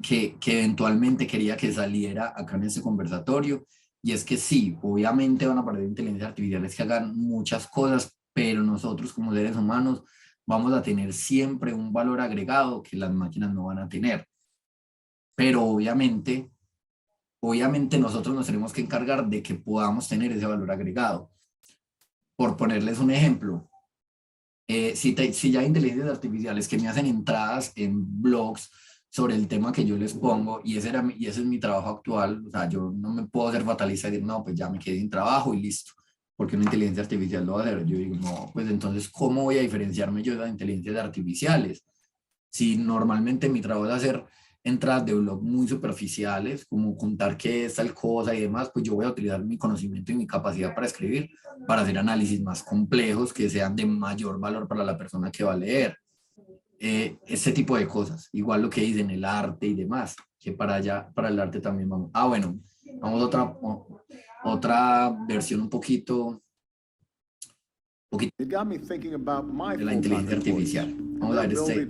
que eventualmente quería que saliera acá en este conversatorio, y es que sí, obviamente van a aparecer inteligencias artificiales que hagan muchas cosas, pero nosotros como seres humanos vamos a tener siempre un valor agregado que las máquinas no van a tener. Pero obviamente nosotros nos tenemos que encargar de que podamos tener ese valor agregado. Por ponerles un ejemplo, si ya hay inteligencias artificiales que me hacen entradas en blogs sobre el tema que yo les pongo, y ese es mi trabajo actual, o sea, yo no me puedo hacer fatalista y decir, no, pues ya me quedé sin trabajo y listo, porque una inteligencia artificial lo va a hacer. Yo digo, no, pues entonces, ¿cómo voy a diferenciarme yo de las inteligencias artificiales? Si normalmente mi trabajo es hacer entradas de blog muy superficiales, como contar qué es tal cosa y demás, pues yo voy a utilizar mi conocimiento y mi capacidad para escribir, para hacer análisis más complejos que sean de mayor valor para la persona que va a leer. Ese tipo de cosas, igual lo que dicen el arte y demás, que para allá, para el arte también vamos. Bueno, vamos a otra versión un poquito de la inteligencia artificial. Vamos a ver este.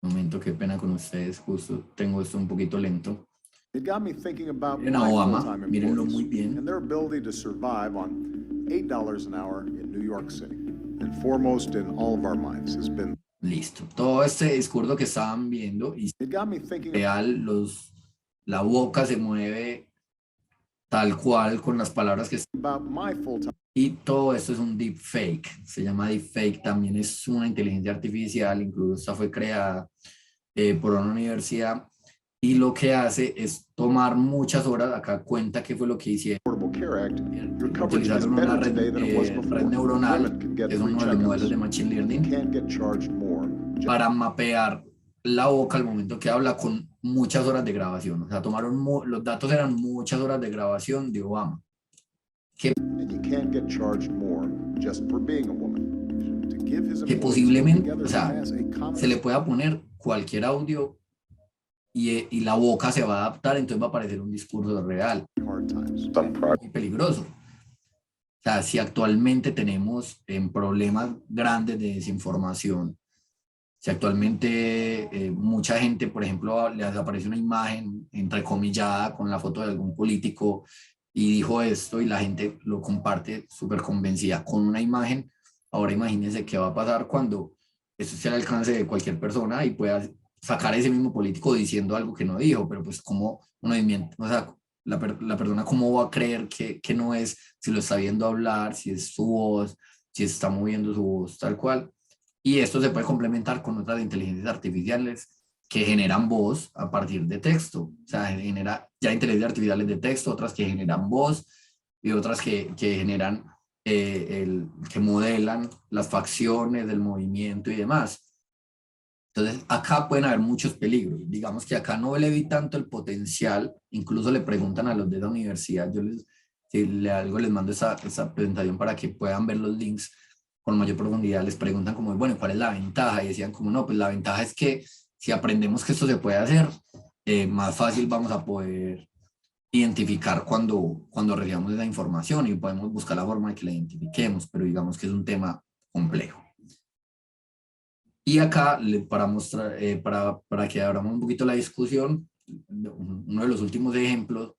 Momento, qué pena con ustedes, justo tengo esto un poquito lento. Miren a Obama, mírenlo muy bien. Listo, todo este discurso que estaban viendo y real, la boca se mueve tal cual con las palabras que y todo esto es un deepfake, se llama deepfake, también es una inteligencia artificial, incluso esta fue creada por una universidad, y lo que hace es tomar muchas horas, acá cuenta qué fue lo que hicieron, utilizaron una red neuronal, que es uno de los modelos de Machine Learning, para mapear la boca al momento que habla con muchas horas de grabación. O sea, tomaron los datos, eran muchas horas de grabación de Obama. Que posiblemente, o sea, se le pueda poner cualquier audio y la boca se va a adaptar, entonces va a aparecer un discurso real. Muy peligroso. O sea, si actualmente tenemos problemas grandes de desinformación, si actualmente mucha gente, por ejemplo, les aparece una imagen entrecomillada con la foto de algún político y dijo esto y la gente lo comparte súper convencida con una imagen, ahora imagínense qué va a pasar cuando esto esté al alcance de cualquier persona y pueda sacar a ese mismo político diciendo algo que no dijo, pero pues como uno, o sea, la persona cómo va a creer que no es, si lo está viendo hablar, si es su voz, si está moviendo su voz tal cual. Y esto se puede complementar con otras inteligencias artificiales que generan voz a partir de texto. O sea, genera ya inteligencias artificiales de texto, otras que generan voz y otras que generan, que modelan las facciones del movimiento y demás. Entonces, acá pueden haber muchos peligros. Digamos que acá no le vi tanto el potencial, incluso le preguntan a los de la universidad, yo les si algo les mando esa presentación para que puedan ver los links con mayor profundidad. Les preguntan como, bueno, ¿cuál es la ventaja? Y decían como, no, pues la ventaja es que si aprendemos que esto se puede hacer, más fácil vamos a poder identificar cuando recibamos esa información y podemos buscar la forma de que la identifiquemos, pero digamos que es un tema complejo. Y acá, para mostrar, para que abramos un poquito la discusión, uno de los últimos ejemplos,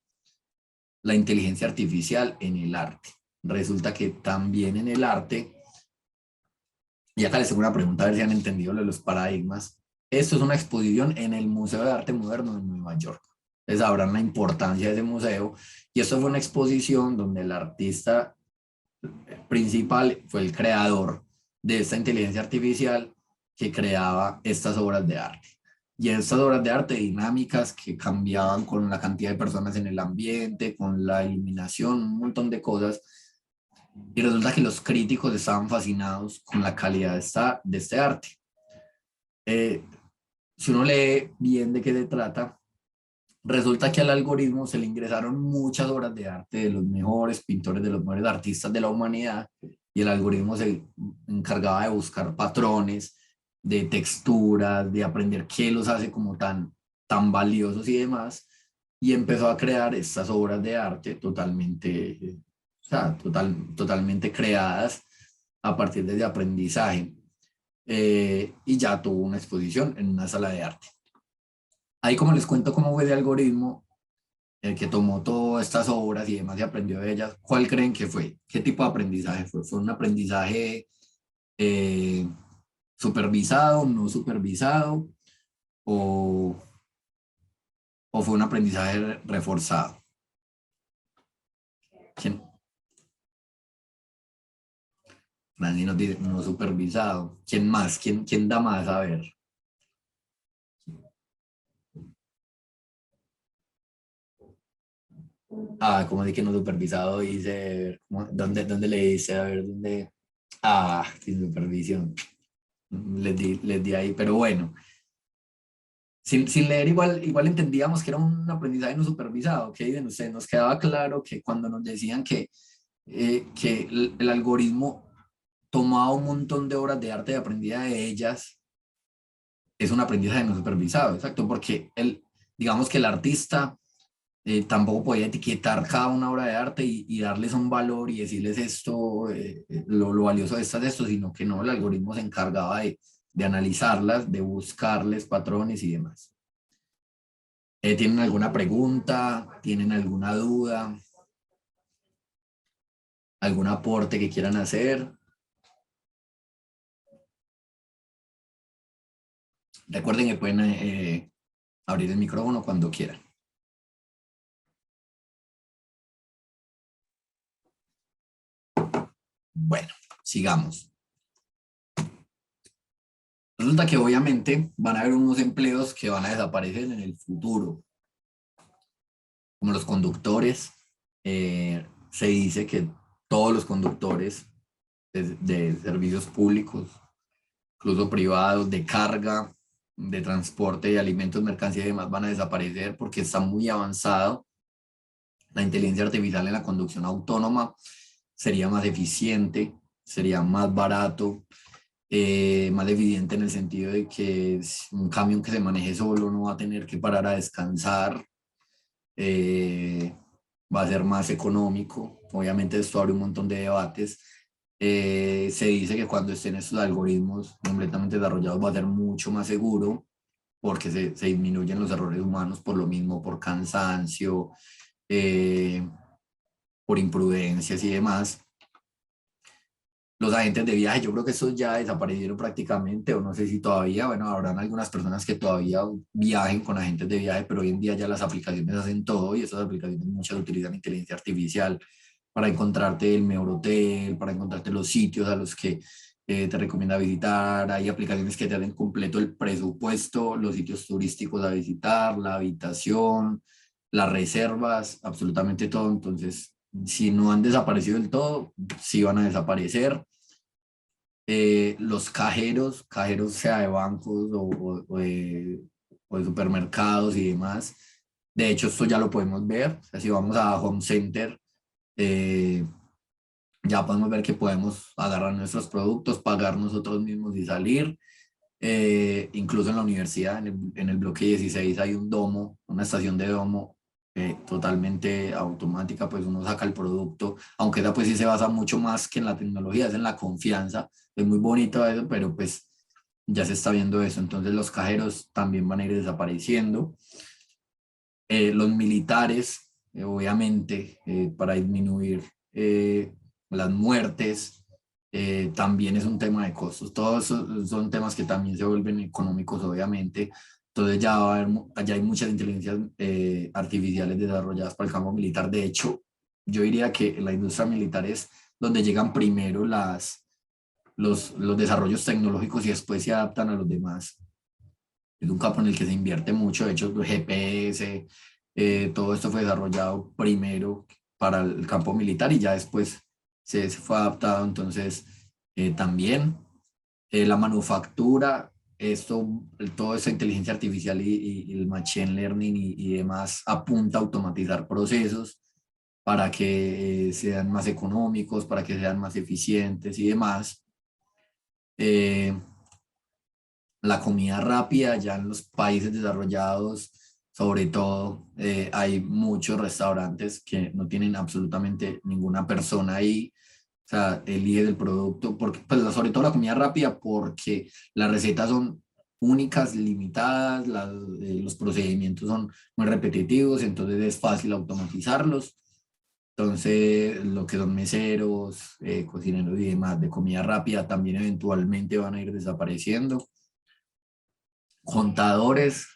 la inteligencia artificial en el arte. Resulta que también en el arte, y acá les tengo una pregunta a ver si han entendido lo de los paradigmas. Esto es una exposición en el Museo de Arte Moderno de Nueva York. Entonces sabrán la importancia de ese museo. Y esto fue una exposición donde el artista principal fue el creador de esta inteligencia artificial que creaba estas obras de arte. Y estas obras de arte dinámicas que cambiaban con la cantidad de personas en el ambiente, con la iluminación, un montón de cosas. Y resulta que los críticos estaban fascinados con la calidad de este arte. Si uno lee bien de qué se trata, resulta que al algoritmo se le ingresaron muchas obras de arte de los mejores pintores, de los mejores artistas de la humanidad, y el algoritmo se encargaba de buscar patrones, de texturas, de aprender qué los hace como tan valiosos y demás, y empezó a crear estas obras de arte totalmente, totalmente creadas a partir de ese aprendizaje. Y ya tuvo una exposición en una sala de arte. Ahí como les cuento cómo fue ese algoritmo, el que tomó todas estas obras y demás y aprendió de ellas, ¿cuál creen que fue? ¿Qué tipo de aprendizaje fue? ¿Fue un aprendizaje supervisado, no supervisado, o fue un aprendizaje reforzado? ¿Quién? Nancy nos dice, no supervisado. ¿Quién más? ¿Quién da más? A ver. Ah, como de que no supervisado, dice, ¿dónde le dice? A ver, ¿dónde? Ah, sin supervisión. Les di ahí, pero bueno. Sin leer igual entendíamos que era un aprendizaje no supervisado, ¿ok? De ustedes nos quedaba claro que cuando nos decían que el algoritmo tomaba un montón de obras de arte y aprendía de ellas, es un aprendizaje no supervisado, exacto, porque digamos que el artista tampoco podía etiquetar cada una obra de arte y darles un valor y decirles esto, lo valioso de esto, sino que no, el algoritmo se encargaba de analizarlas, de buscarles patrones y demás. ¿Tienen alguna pregunta? ¿Tienen alguna duda? ¿Algún aporte que quieran hacer? Recuerden que pueden abrir el micrófono cuando quieran. Bueno, sigamos. Resulta que obviamente van a haber unos empleos que van a desaparecer en el futuro, como los conductores. Se dice que todos los conductores de servicios públicos, incluso privados, de carga, de transporte de alimentos, mercancías y demás van a desaparecer porque está muy avanzado. La inteligencia artificial en la conducción autónoma sería más eficiente, sería más barato, más eficiente en el sentido de que un camión que se maneje solo no va a tener que parar a descansar, va a ser más económico. Obviamente esto abre un montón de debates. Se dice que cuando estén estos algoritmos completamente desarrollados va a ser mucho más seguro porque se disminuyen los errores humanos por lo mismo, por cansancio, por imprudencias y demás. Los agentes de viaje, yo creo que esos ya desaparecieron prácticamente, o no sé si todavía, bueno, habrán algunas personas que todavía viajen con agentes de viaje, pero hoy en día ya las aplicaciones hacen todo y esas aplicaciones muchas utilizan inteligencia artificial para encontrarte el mejor hotel, para encontrarte los sitios a los que te recomienda visitar. Hay aplicaciones que te hacen completo el presupuesto, los sitios turísticos a visitar, la habitación, las reservas, absolutamente todo. Entonces, si no han desaparecido del todo, sí van a desaparecer. Los cajeros, sea de bancos o de supermercados y demás. De hecho, esto ya lo podemos ver. O sea, si vamos a Home Center, ya podemos ver que podemos agarrar nuestros productos, pagar nosotros mismos y salir. Incluso en la universidad, en el bloque 16 hay un domo, una estación de domo totalmente automática, pues uno saca el producto, aunque esa pues sí se basa mucho más que en la tecnología, es en la confianza. Es muy bonito eso, pero pues ya se está viendo eso. Entonces los cajeros también van a ir desapareciendo. Los militares, obviamente, para disminuir las muertes, también es un tema de costos. Todos son temas que también se vuelven económicos, obviamente. Entonces ya, ya hay muchas inteligencias artificiales desarrolladas para el campo militar. De hecho, yo diría que la industria militar es donde llegan primero los desarrollos tecnológicos y después se adaptan a los demás. Es un campo en el que se invierte mucho. De hecho, GPS, todo esto fue desarrollado primero para el campo militar y ya después se fue adaptado. Entonces, también la manufactura, toda esa inteligencia artificial y el machine learning y demás apunta a automatizar procesos para que sean más económicos, para que sean más eficientes y demás. La comida rápida, ya en los países desarrollados, sobre todo, hay muchos restaurantes que no tienen absolutamente ninguna persona ahí. O sea, eliges el producto, porque, pues, sobre todo la comida rápida, porque las recetas son únicas, limitadas, los procedimientos son muy repetitivos, entonces es fácil automatizarlos. Entonces, lo que son meseros, cocineros y demás de comida rápida también eventualmente van a ir desapareciendo. Contadores,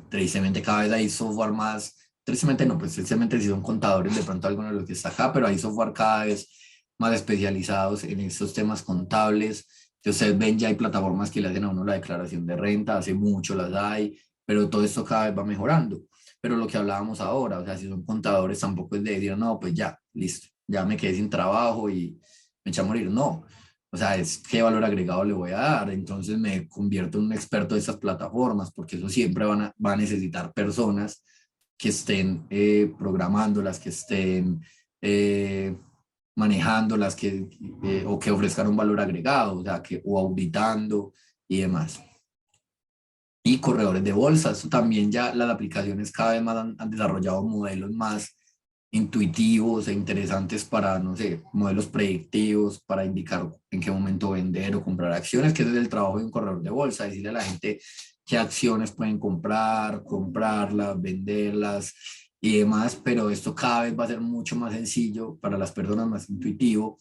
tristemente cada vez hay software más, tristemente no, pues tristemente sí son contadores de pronto algunos de los que está acá, pero hay software cada vez más especializados en estos temas contables. Si ustedes ven, ya hay plataformas que le hacen a uno la declaración de renta, hace mucho las hay, pero todo esto cada vez va mejorando. Pero lo que hablábamos ahora, o sea, si son contadores, tampoco es de decir, no, pues ya, listo, ya me quedé sin trabajo y me eché a morir. No, o sea, es qué valor agregado le voy a dar. Entonces me convierto en un experto de estas plataformas, porque eso siempre va a necesitar personas que estén programándolas, que estén manejándolas, o que ofrezcan un valor agregado, o sea, o auditando y demás. Y corredores de bolsas, también ya las aplicaciones cada vez más han desarrollado modelos más intuitivos e interesantes para, no sé, modelos predictivos, para indicar en qué momento vender o comprar acciones, que ese es el trabajo de un corredor de bolsa, decirle a la gente qué acciones pueden comprar, comprarlas, venderlas y demás, pero esto cada vez va a ser mucho más sencillo para las personas, más intuitivo.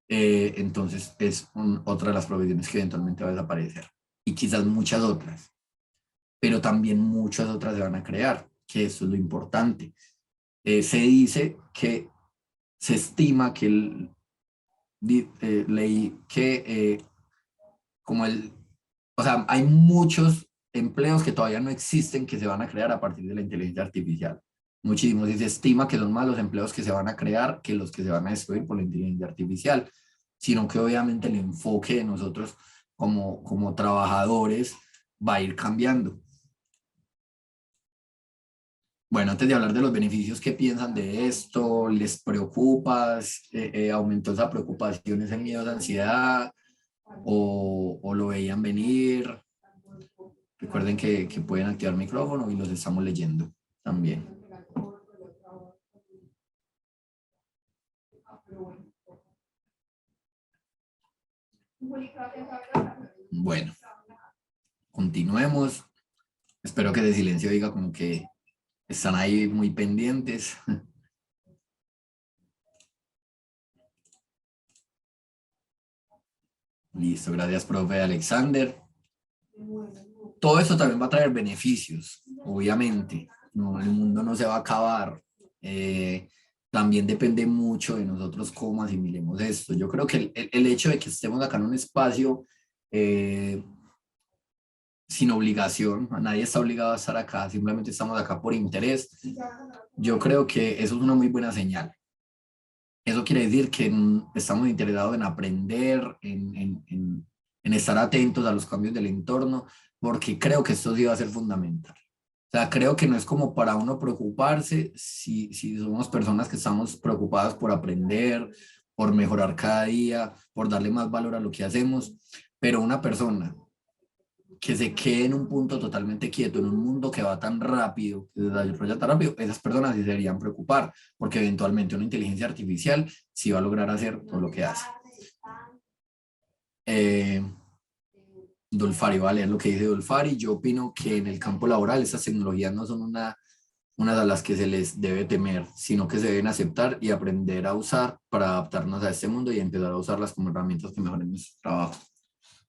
Entonces es otra de las profesiones que eventualmente va a desaparecer, y quizás muchas otras, pero también muchas otras se van a crear, que eso es lo importante. Se dice que se estima que leí que o sea, hay muchos empleos que todavía no existen que se van a crear a partir de la inteligencia artificial. Muchísimos, y se estima que son más los empleos que se van a crear que los que se van a destruir por la inteligencia artificial, sino que obviamente el enfoque de nosotros como trabajadores va a ir cambiando. Bueno, antes de hablar de los beneficios, ¿qué piensan de esto? ¿Les preocupa? ¿Aumentó esa preocupación, ese miedo, esa ansiedad? ¿O lo veían venir? Recuerden que pueden activar el micrófono y los estamos leyendo también. Bueno, continuemos. Espero que de silencio diga como que están ahí muy pendientes. Listo, gracias, profe Alexander. Todo esto también va a traer beneficios, obviamente. No, el mundo no se va a acabar. También depende mucho de nosotros cómo asimilemos esto. Yo creo que el hecho de que estemos acá en un espacio sin obligación, nadie está obligado a estar acá, simplemente estamos acá por interés, yo creo que eso es una muy buena señal. Eso quiere decir que estamos interesados en aprender, en estar atentos a los cambios del entorno, porque creo que esto sí va a ser fundamental. O sea, creo que no es como para uno preocuparse si somos personas que estamos preocupadas por aprender, por mejorar cada día, por darle más valor a lo que hacemos, pero una persona que se quede en un punto totalmente quieto, en un mundo que va tan rápido, que se desarrolla tan rápido, esas personas sí se deberían preocupar, porque eventualmente una inteligencia artificial sí va a lograr hacer todo lo que hace. Dolfari, vale, es lo que dice Dolfari. Yo opino que en el campo laboral esas tecnologías no son una de las que se les debe temer, sino que se deben aceptar y aprender a usar para adaptarnos a este mundo y empezar a usarlas como herramientas que mejoren nuestro trabajo.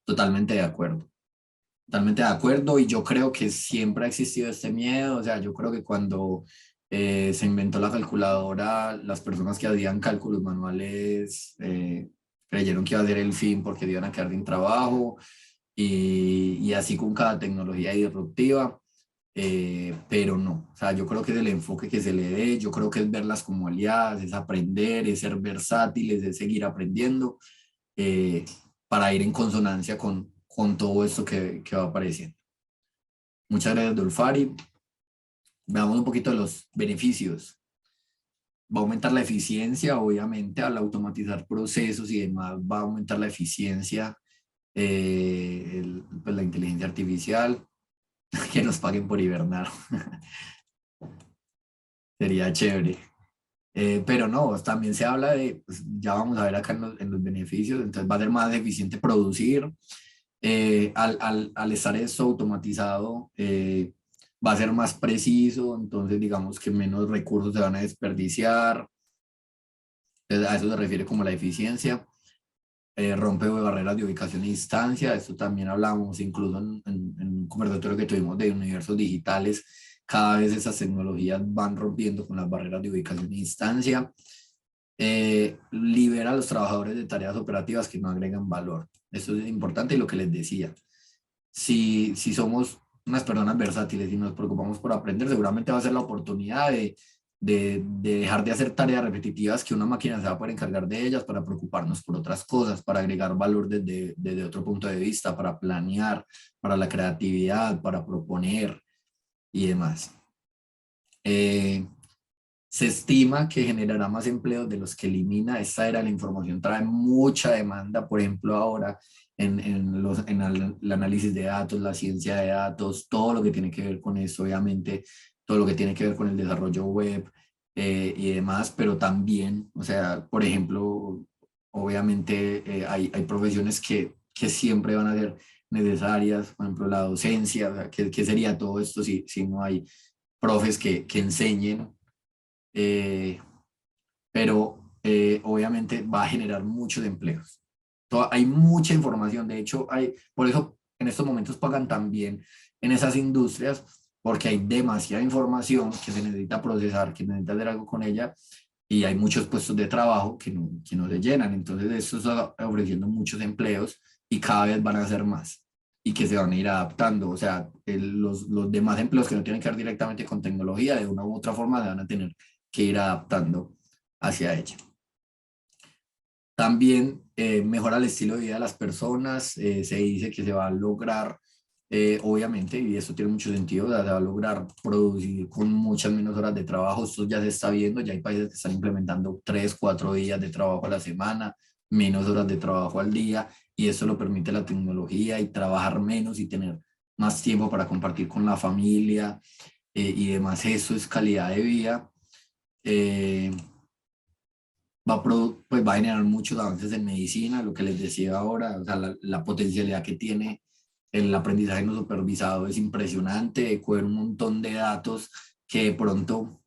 Totalmente de acuerdo. Totalmente de acuerdo, y yo creo que siempre ha existido este miedo. O sea, yo creo que cuando se inventó la calculadora, las personas que hacían cálculos manuales creyeron que iba a ser el fin porque iban a quedar sin trabajo, y así con cada tecnología disruptiva, pero no. O sea, yo creo que es el enfoque que se le dé, yo creo que es verlas como aliadas, es aprender, es ser versátiles, es seguir aprendiendo para ir en consonancia con todo esto que va apareciendo. Muchas gracias, Dolfari. Veamos un poquito de los beneficios. Va a aumentar la eficiencia, obviamente, al automatizar procesos y demás, va a aumentar la eficiencia, pues la inteligencia artificial, que nos paguen por hibernar. Sería chévere. Pero no, también se habla de, pues, ya vamos a ver acá en los beneficios, entonces va a ser más eficiente producir. Al estar esto automatizado, va a ser más preciso, entonces digamos que menos recursos se van a desperdiciar. Entonces, a eso se refiere como la eficiencia. Rompe barreras de ubicación e instancia, esto también hablamos incluso en un conversatorio que tuvimos de universos digitales. Cada vez esas tecnologías van rompiendo con las barreras de ubicación e instancia. Libera a los trabajadores de tareas operativas que no agregan valor. Esto es importante, y lo que les decía, si somos unas personas versátiles y nos preocupamos por aprender, seguramente va a ser la oportunidad de dejar de hacer tareas repetitivas que una máquina se va a poder encargar de ellas, para preocuparnos por otras cosas, para agregar valor desde otro punto de vista, para planear, para la creatividad, para proponer y demás. Se estima que generará más empleos de los que elimina. Esta era la información, trae mucha demanda, por ejemplo, ahora en el análisis de datos, la ciencia de datos, todo lo que tiene que ver con eso, obviamente, todo lo que tiene que ver con el desarrollo web y demás, pero también, o sea, por ejemplo, obviamente hay profesiones que siempre van a ser necesarias, por ejemplo, la docencia. O sea, ¿qué sería todo esto si no hay profes que enseñen? Pero obviamente va a generar muchos empleos. Hay mucha información, de hecho, por eso en estos momentos pagan también en esas industrias, porque hay demasiada información que se necesita procesar, que necesita hacer algo con ella, y hay muchos puestos de trabajo que no se llenan. Entonces esto está ofreciendo muchos empleos, y cada vez van a ser más, y que se van a ir adaptando. O sea, los demás empleos que no tienen que ver directamente con tecnología, de una u otra forma se van a tener que ir adaptando hacia ella. También mejora el estilo de vida de las personas. Se dice que se va a lograr, obviamente, y esto tiene mucho sentido, se va a lograr producir con muchas menos horas de trabajo. Esto ya se está viendo, ya hay países que están implementando 3, 4 días de trabajo a la semana, menos horas de trabajo al día, y eso lo permite la tecnología, y trabajar menos y tener más tiempo para compartir con la familia y demás. Eso es calidad de vida. Pues va a generar muchos avances en medicina, lo que les decía ahora. O sea, la potencialidad que tiene el aprendizaje no supervisado es impresionante, coger un montón de datos que de pronto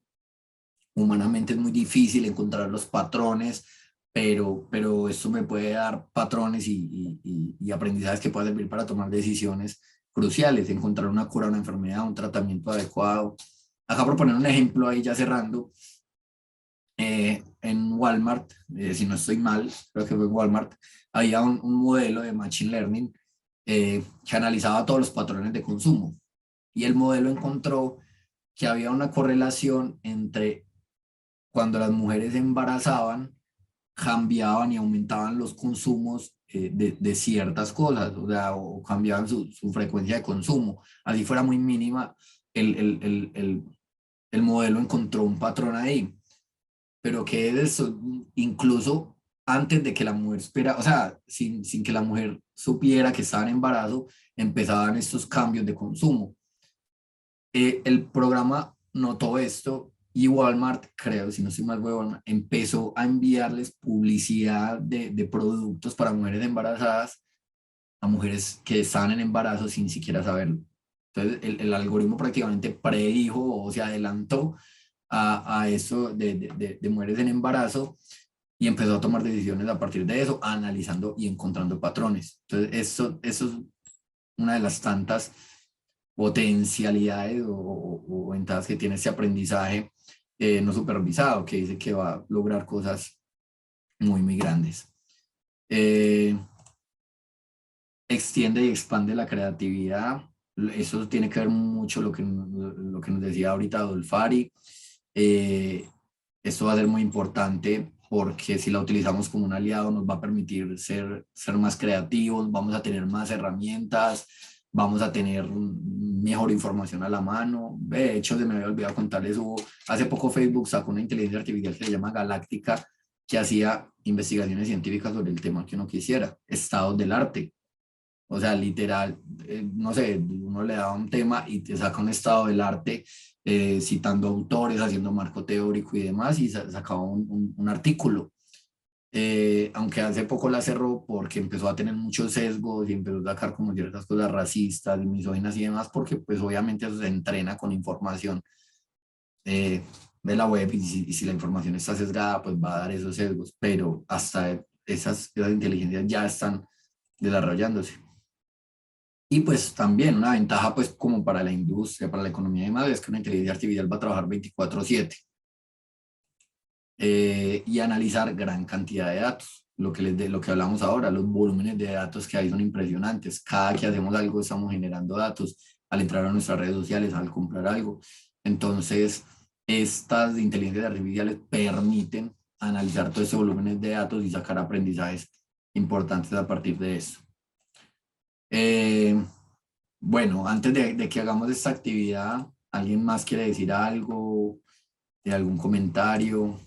humanamente es muy difícil encontrar los patrones, pero esto me puede dar patrones y aprendizajes que pueden servir para tomar decisiones cruciales, encontrar una cura a una enfermedad, un tratamiento adecuado. Acá por poner un ejemplo ahí ya cerrando, en Walmart, si no estoy mal, creo que fue en Walmart, había un modelo de Machine Learning que analizaba todos los patrones de consumo, y el modelo encontró que había una correlación entre cuando las mujeres se embarazaban, cambiaban y aumentaban los consumos de ciertas cosas, o sea, o cambiaban su frecuencia de consumo, así fuera muy mínima. el modelo encontró un patrón ahí, pero que es eso, incluso antes de que la mujer o sea, sin que la mujer supiera que estaba en embarazo, empezaban estos cambios de consumo. El programa notó esto y Walmart, creo, si no estoy mal, Walmart, empezó a enviarles publicidad de productos para mujeres embarazadas a mujeres que estaban en embarazo sin siquiera saberlo. Entonces, el algoritmo prácticamente predijo o se adelantó a eso de mujeres en embarazo y empezó a tomar decisiones a partir de eso, analizando y encontrando patrones. Entonces, eso es una de las tantas potencialidades o ventajas que tiene este aprendizaje no supervisado, que dice que va a lograr cosas muy, muy grandes. Extiende y expande la creatividad. Eso tiene que ver mucho lo que nos decía ahorita Dolfari. Esto va a ser muy importante porque si la utilizamos como un aliado nos va a permitir ser más creativos, vamos a tener más herramientas, vamos a tener mejor información a la mano. De hecho, se me había olvidado contarles, hace poco Facebook sacó una inteligencia artificial que se llama Galáctica, que hacía investigaciones científicas sobre el tema que uno quisiera, estados del arte. O sea, literal, no sé, uno le da un tema y te saca un estado del arte, citando autores, haciendo marco teórico y demás, y sacaba un artículo. Aunque hace poco la cerró porque empezó a tener muchos sesgos y empezó a sacar como ciertas cosas racistas y misóginas y demás, porque pues obviamente eso se entrena con información de la web y si la información está sesgada, pues va a dar esos sesgos, pero hasta esas inteligencias ya están desarrollándose. Y pues también una ventaja pues como para la industria, para la economía y demás, es que una inteligencia artificial va a trabajar 24/7 y analizar gran cantidad de datos. Lo que hablamos ahora, los volúmenes de datos que hay son impresionantes. Cada que hacemos algo estamos generando datos al entrar a nuestras redes sociales, al comprar algo. Entonces, estas inteligencias artificiales permiten analizar todo ese volumen de datos y sacar aprendizajes importantes a partir de eso. Bueno, antes de que hagamos esta actividad, ¿alguien más quiere decir algo? ¿De algún comentario?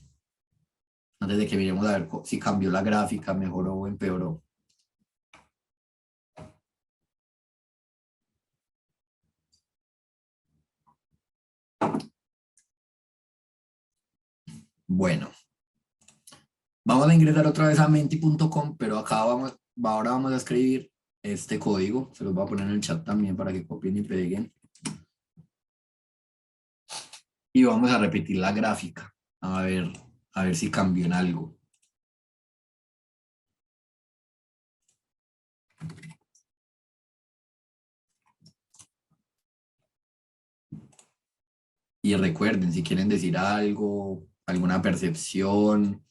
Antes de que miremos a ver si cambió la gráfica, mejoró o empeoró. Bueno, vamos a ingresar otra vez a menti.com, pero acá ahora vamos a escribir este código. Se los voy a poner en el chat también para que copien y peguen. Y vamos a repetir la gráfica. A ver si cambió en algo. Y recuerden, si quieren decir algo, alguna percepción,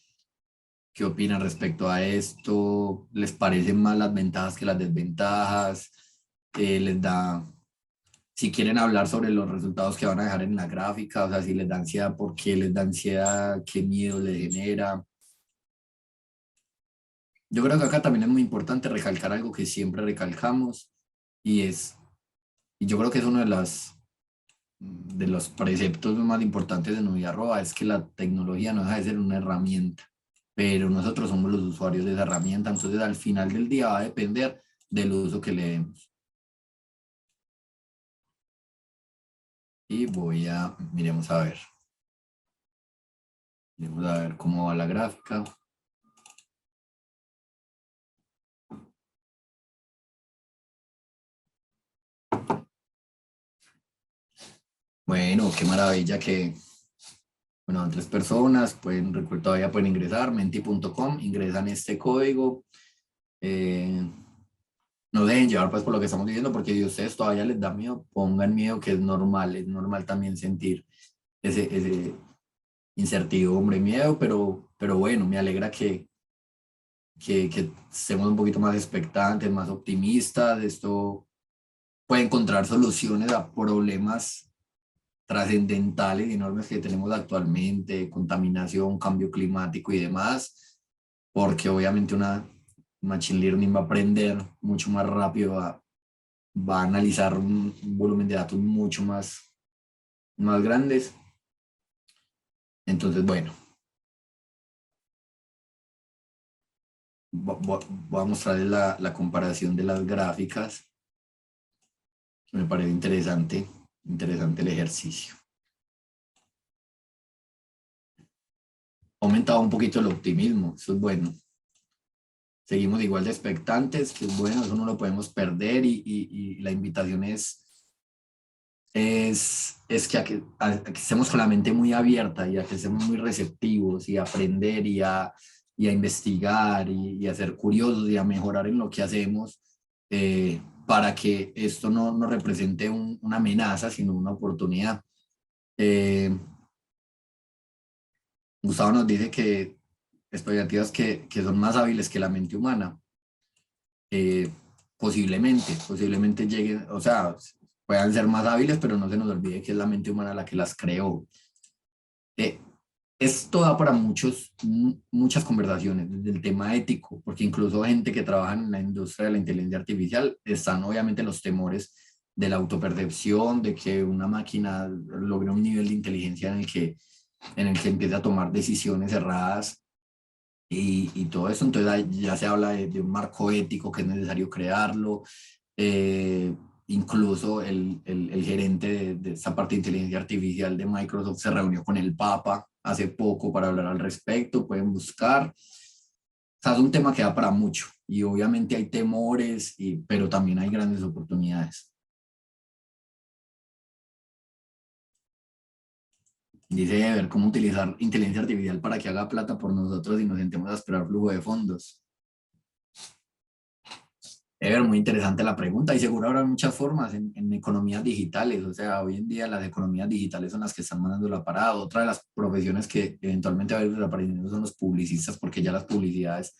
¿qué opinan respecto a esto? ¿Les parecen más las ventajas que las desventajas? Si quieren hablar sobre los resultados que van a dejar en la gráfica, o sea, si les da ansiedad, ¿por qué les da ansiedad? ¿Qué miedo les genera? Yo creo que acá también es muy importante recalcar algo que siempre recalcamos y yo creo que es uno de los preceptos más importantes de Nubia Arroba, es que la tecnología no deja de ser una herramienta, pero nosotros somos los usuarios de esa herramienta, entonces al final del día va a depender del uso que le demos. Y miremos a ver. Miremos a ver cómo va la gráfica. Bueno, qué maravilla que, bueno, 3 personas, todavía pueden ingresar, menti.com, ingresan este código. No dejen llevar pues por lo que estamos diciendo, porque si a ustedes todavía les da miedo, pongan miedo, que es normal también sentir ese incertidumbre, miedo, pero bueno, me alegra que estemos un poquito más expectantes, más optimistas. Esto puede encontrar soluciones a problemas trascendentales y enormes que tenemos actualmente, contaminación, cambio climático y demás, porque obviamente una machine learning va a aprender mucho más rápido, va a analizar un volumen de datos mucho más más grandes. Entonces, bueno, voy a mostrarles la comparación de las gráficas. Me parece interesante el ejercicio. Ha aumentado un poquito el optimismo, eso es bueno. Seguimos igual de expectantes, que es bueno, eso no lo podemos perder y la invitación es que a que estemos con la mente muy abierta y a que estemos muy receptivos y a aprender y a investigar y a ser curiosos y a mejorar en lo que hacemos para que esto no represente una amenaza, sino una oportunidad. Gustavo nos dice que expectativas que son más hábiles que la mente humana. Posiblemente lleguen, o sea, puedan ser más hábiles, pero no se nos olvide que es la mente humana la que las creó. Esto da para muchas conversaciones, desde el tema ético, porque incluso gente que trabaja en la industria de la inteligencia artificial, están obviamente los temores de la autopercepción, de que una máquina logre un nivel de inteligencia en el que empiece a tomar decisiones erradas y todo eso. Entonces ya se habla de un marco ético que es necesario crearlo. Incluso el gerente de esta parte de inteligencia artificial de Microsoft se reunió con el Papa hace poco para hablar al respecto, pueden buscar. O sea, es un tema que da para mucho y obviamente hay temores, pero también hay grandes oportunidades. Dice ver cómo utilizar inteligencia artificial para que haga plata por nosotros y nos sentemos a esperar flujo de fondos. Muy interesante la pregunta y seguro habrá muchas formas en economías digitales. O sea, hoy en día las economías digitales son las que están mandando la parada. Otra de las profesiones que eventualmente va a ir desapareciendo son los publicistas, porque ya las publicidades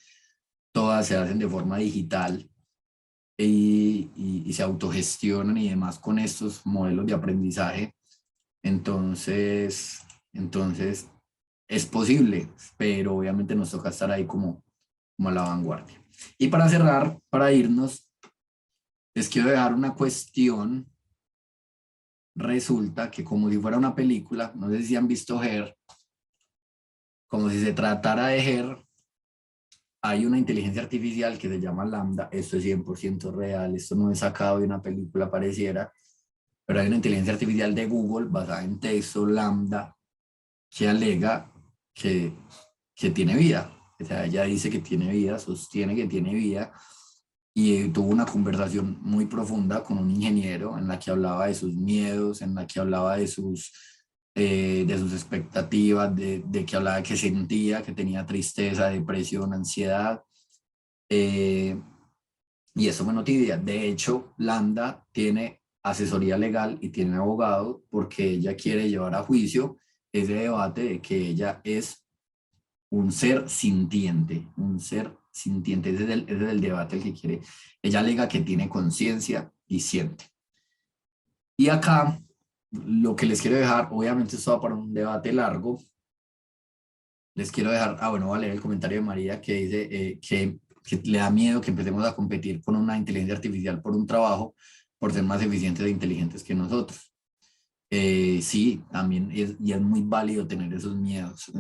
todas se hacen de forma digital y se autogestionan y demás con estos modelos de aprendizaje. Entonces es posible, pero obviamente nos toca estar ahí como a la vanguardia. Y para cerrar, para irnos, les quiero dejar una cuestión. Resulta que como si fuera una película, no sé si han visto Her, como si se tratara de Her, hay una inteligencia artificial que se llama Lambda. Esto es 100% real, esto no es sacado de una película pareciera, pero hay una inteligencia artificial de Google basada en texto, Lambda, que alega que tiene vida. O sea, ella dice que tiene vida, sostiene que tiene vida, y tuvo una conversación muy profunda con un ingeniero en la que hablaba de sus miedos, en la que hablaba de sus expectativas, de que hablaba que sentía, que tenía tristeza, depresión, ansiedad. Y eso me noticia. De hecho, Lambda tiene asesoría legal y tiene abogado porque ella quiere llevar a juicio ese debate de que ella es un ser sintiente, ese es el debate el que quiere. Ella alega que tiene conciencia y siente. Y acá, lo que les quiero dejar, obviamente esto va para un debate largo, les quiero dejar, bueno, voy a leer el comentario de María que dice que le da miedo que empecemos a competir con una inteligencia artificial por un trabajo, por ser más eficientes e inteligentes que nosotros. Sí, también y es muy válido tener esos miedos,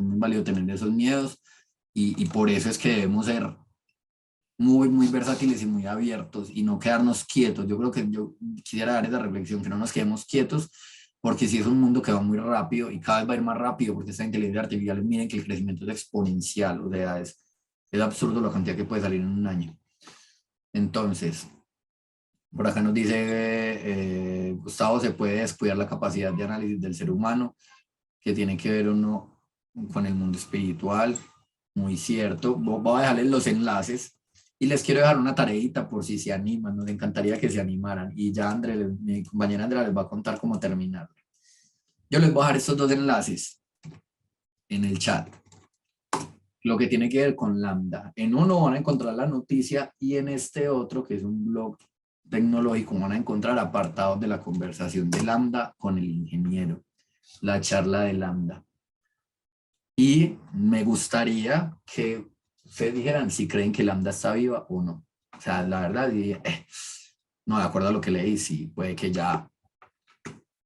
y por eso es que debemos ser muy versátiles y muy abiertos y no quedarnos quietos. Yo creo que yo quisiera dar esa reflexión, que no nos quedemos quietos, porque si es un mundo que va muy rápido y cada vez va a ir más rápido, porque esta inteligencia artificial, miren que el crecimiento es exponencial, o sea, es absurdo la cantidad que puede salir en un año. Entonces, por acá nos dice Gustavo, se puede descuidar la capacidad de análisis del ser humano, que tiene que ver uno con el mundo espiritual. Muy cierto. Voy a dejarles los enlaces y les quiero dejar una tareita por si se animan. Nos encantaría que se animaran. Y ya mi compañera Andrea les va a contar cómo terminar. Yo les voy a dejar estos dos enlaces en el chat. Lo que tiene que ver con Lambda. En uno van a encontrar la noticia y en este otro, que es un blog tecnológico, van a encontrar apartados de la conversación de Lambda con el ingeniero. La charla de Lambda. Y me gustaría que ustedes dijeran si creen que Lambda está viva o no. O sea, la verdad, no, de acuerdo a lo que leí, sí, puede que ya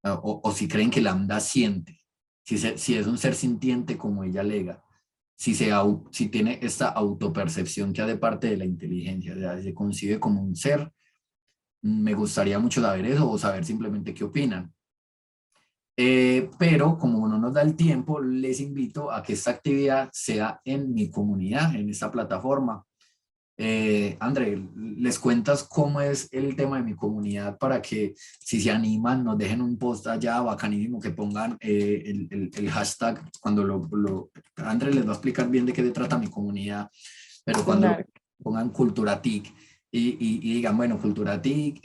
o si creen que Lambda siente, si es un ser sintiente como ella alega, si tiene esta autopercepción que hace parte de la inteligencia, o sea, si se concibe como un ser. Me gustaría mucho saber eso o saber simplemente qué opinan. Pero como no nos da el tiempo, les invito a que esta actividad sea en mi comunidad, en esta plataforma. André, ¿les cuentas cómo es el tema de mi comunidad para que si se animan nos dejen un post allá bacanísimo, que pongan el hashtag cuando André les va a explicar bien de qué se trata mi comunidad, pero cuando Claro. pongan Cultura TIC y digan, bueno, Cultura TIC,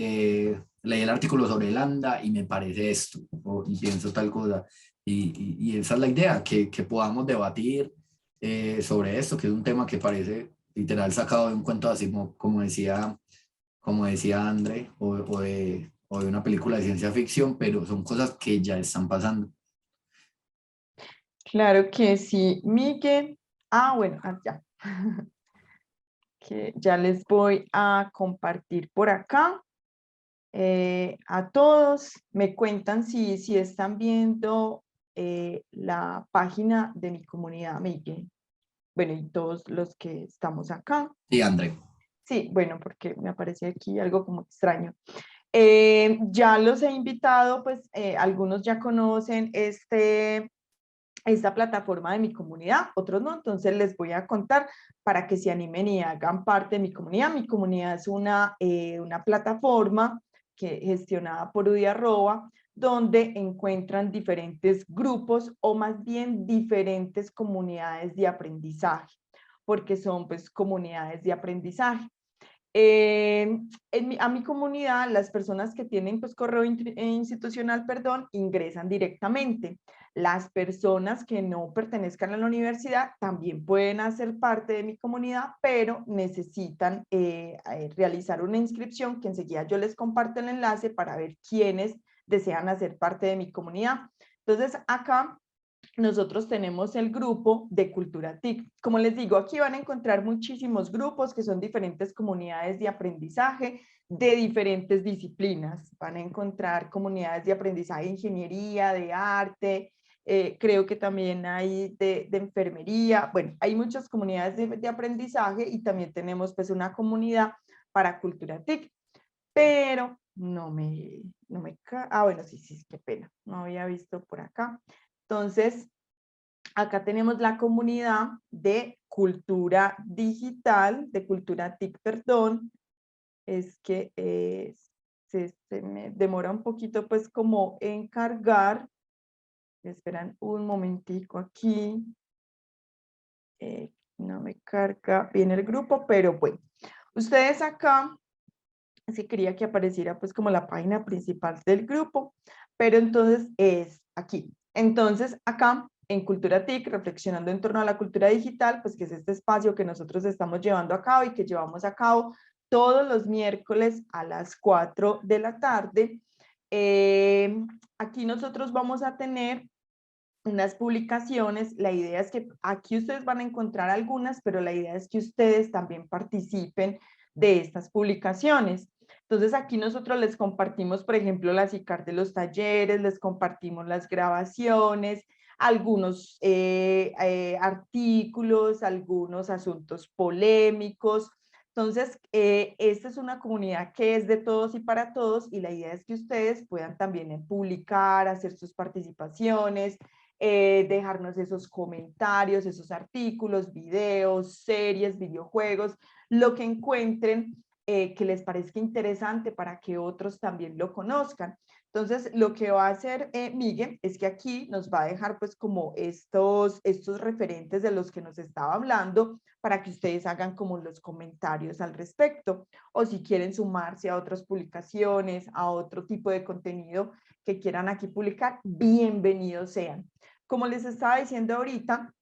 leí el artículo sobre Lambda y me parece esto, y pienso tal cosa. Y esa es la idea, que podamos debatir sobre esto, que es un tema que parece literal sacado de un cuento así como decía André, o de una película de ciencia ficción, pero son cosas que ya están pasando. Claro que sí, Miguel. Bueno, ya. Que ya les voy a compartir por acá. A todos, me cuentan si están viendo la página de mi comunidad, Miguel. Bueno, y todos los que estamos acá. Sí, André. Sí, bueno, porque me aparece aquí algo como extraño. Ya los he invitado, pues algunos ya conocen esta plataforma de mi comunidad, otros no, entonces les voy a contar para que se animen y hagan parte de mi comunidad. Mi comunidad es una plataforma gestionada por Udiarroba, donde encuentran diferentes grupos o más bien diferentes comunidades de aprendizaje, porque son pues comunidades de aprendizaje. A mi comunidad, las personas que tienen pues, correo institucional, perdón, ingresan directamente. Las personas que no pertenezcan a la universidad también pueden hacer parte de mi comunidad, pero necesitan realizar una inscripción que enseguida yo les comparto el enlace para ver quiénes desean hacer parte de mi comunidad. Entonces, acá nosotros tenemos el grupo de Cultura TIC. Como les digo, aquí van a encontrar muchísimos grupos que son diferentes comunidades de aprendizaje de diferentes disciplinas. Van a encontrar comunidades de aprendizaje de ingeniería, de arte, creo que también hay de enfermería. Bueno, hay muchas comunidades de aprendizaje y también tenemos pues una comunidad para Cultura TIC. Pero bueno, sí, qué pena, no había visto por acá. Entonces, acá tenemos la comunidad de cultura digital, de cultura TIC, perdón. Es que se me demora un poquito pues como en cargar. Esperan un momentico aquí. No me carga bien el grupo, pero bueno. Ustedes acá, sí quería que apareciera pues como la página principal del grupo, pero entonces es aquí. Entonces acá en Cultura TIC, reflexionando en torno a la cultura digital, pues que es este espacio que nosotros estamos llevando a cabo y que llevamos a cabo todos los miércoles a las 4 de la tarde. Aquí nosotros vamos a tener unas publicaciones. La idea es que aquí ustedes van a encontrar algunas, pero la idea es que ustedes también participen de estas publicaciones. Entonces aquí nosotros les compartimos, por ejemplo, las ICAR de los talleres, les compartimos las grabaciones, algunos artículos, algunos asuntos polémicos. Entonces, esta es una comunidad que es de todos y para todos, y la idea es que ustedes puedan también publicar, hacer sus participaciones, dejarnos esos comentarios, esos artículos, videos, series, videojuegos, lo que encuentren que les parezca interesante para que otros también lo conozcan. Entonces, lo que va a hacer Miguel es que aquí nos va a dejar pues como estos referentes de los que nos estaba hablando para que ustedes hagan como los comentarios al respecto, o si quieren sumarse a otras publicaciones, a otro tipo de contenido que quieran aquí publicar, bienvenidos sean. Como les estaba diciendo ahorita,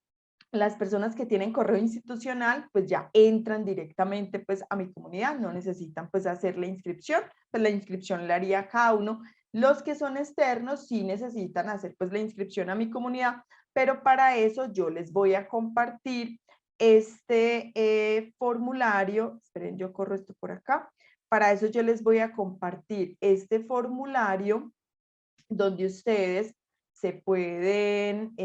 las personas que tienen correo institucional pues ya entran directamente pues a mi comunidad, no necesitan pues hacer la inscripción, pues la inscripción la haría cada uno. Los que son externos sí necesitan hacer pues la inscripción a mi comunidad, pero para eso yo les voy a compartir este formulario. Esperen, yo corro esto por acá. Para eso yo les voy a compartir este formulario donde ustedes se pueden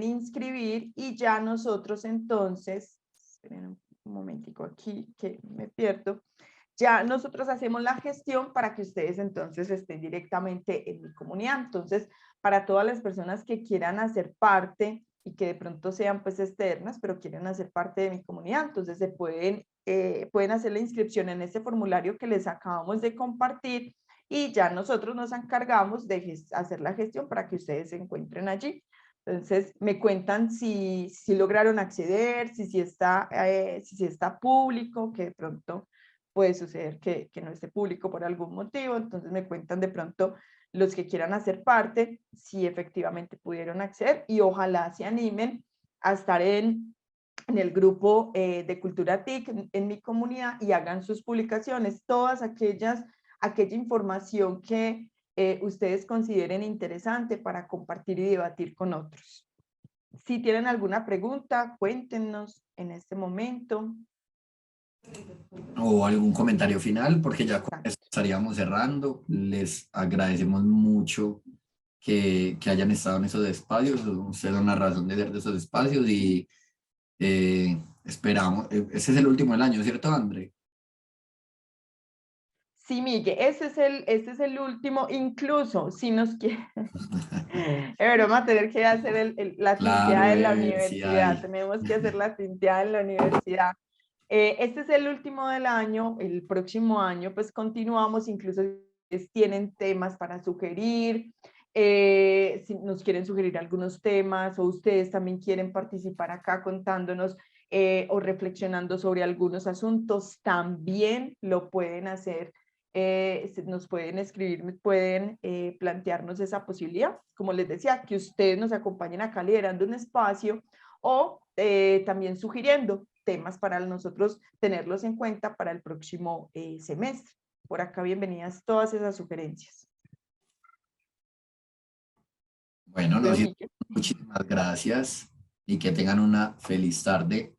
inscribir y ya nosotros entonces, esperen un momentico aquí que me pierdo, ya nosotros hacemos la gestión para que ustedes entonces estén directamente en mi comunidad. Entonces, para todas las personas que quieran hacer parte y que de pronto sean pues externas, pero quieren hacer parte de mi comunidad, entonces se pueden hacer la inscripción en este formulario que les acabamos de compartir y ya nosotros nos encargamos de hacer la gestión para que ustedes se encuentren allí. Entonces, me cuentan si lograron acceder, si está público, que de pronto puede suceder que no esté público por algún motivo. Entonces, me cuentan de pronto los que quieran hacer parte, si efectivamente pudieron acceder y ojalá se animen a estar en el grupo de Cultura TIC en mi comunidad y hagan sus publicaciones, aquella información que ustedes consideren interesante para compartir y debatir con otros. Si tienen alguna pregunta, cuéntenos en este momento. O algún comentario final, porque ya con esto estaríamos cerrando. Les agradecemos mucho que hayan estado en esos espacios. Ustedes son la razón de ser de esos espacios y esperamos. Ese es el último del año, ¿cierto, André? Sí, Miguel, este es el último, incluso si nos quieren, vamos a tener que hacer la tinteada en la universidad, tenemos que hacer la tinteada en la universidad. Este es el último del año, el próximo año pues continuamos, incluso si tienen temas para sugerir, si nos quieren sugerir algunos temas o ustedes también quieren participar acá contándonos o reflexionando sobre algunos asuntos, también lo pueden hacer. Nos pueden escribir, pueden plantearnos esa posibilidad, como les decía, que ustedes nos acompañen acá liderando un espacio o también sugiriendo temas para nosotros tenerlos en cuenta para el próximo semestre. Por acá, bienvenidas todas esas sugerencias. Bueno, muchísimas gracias y que tengan una feliz tarde.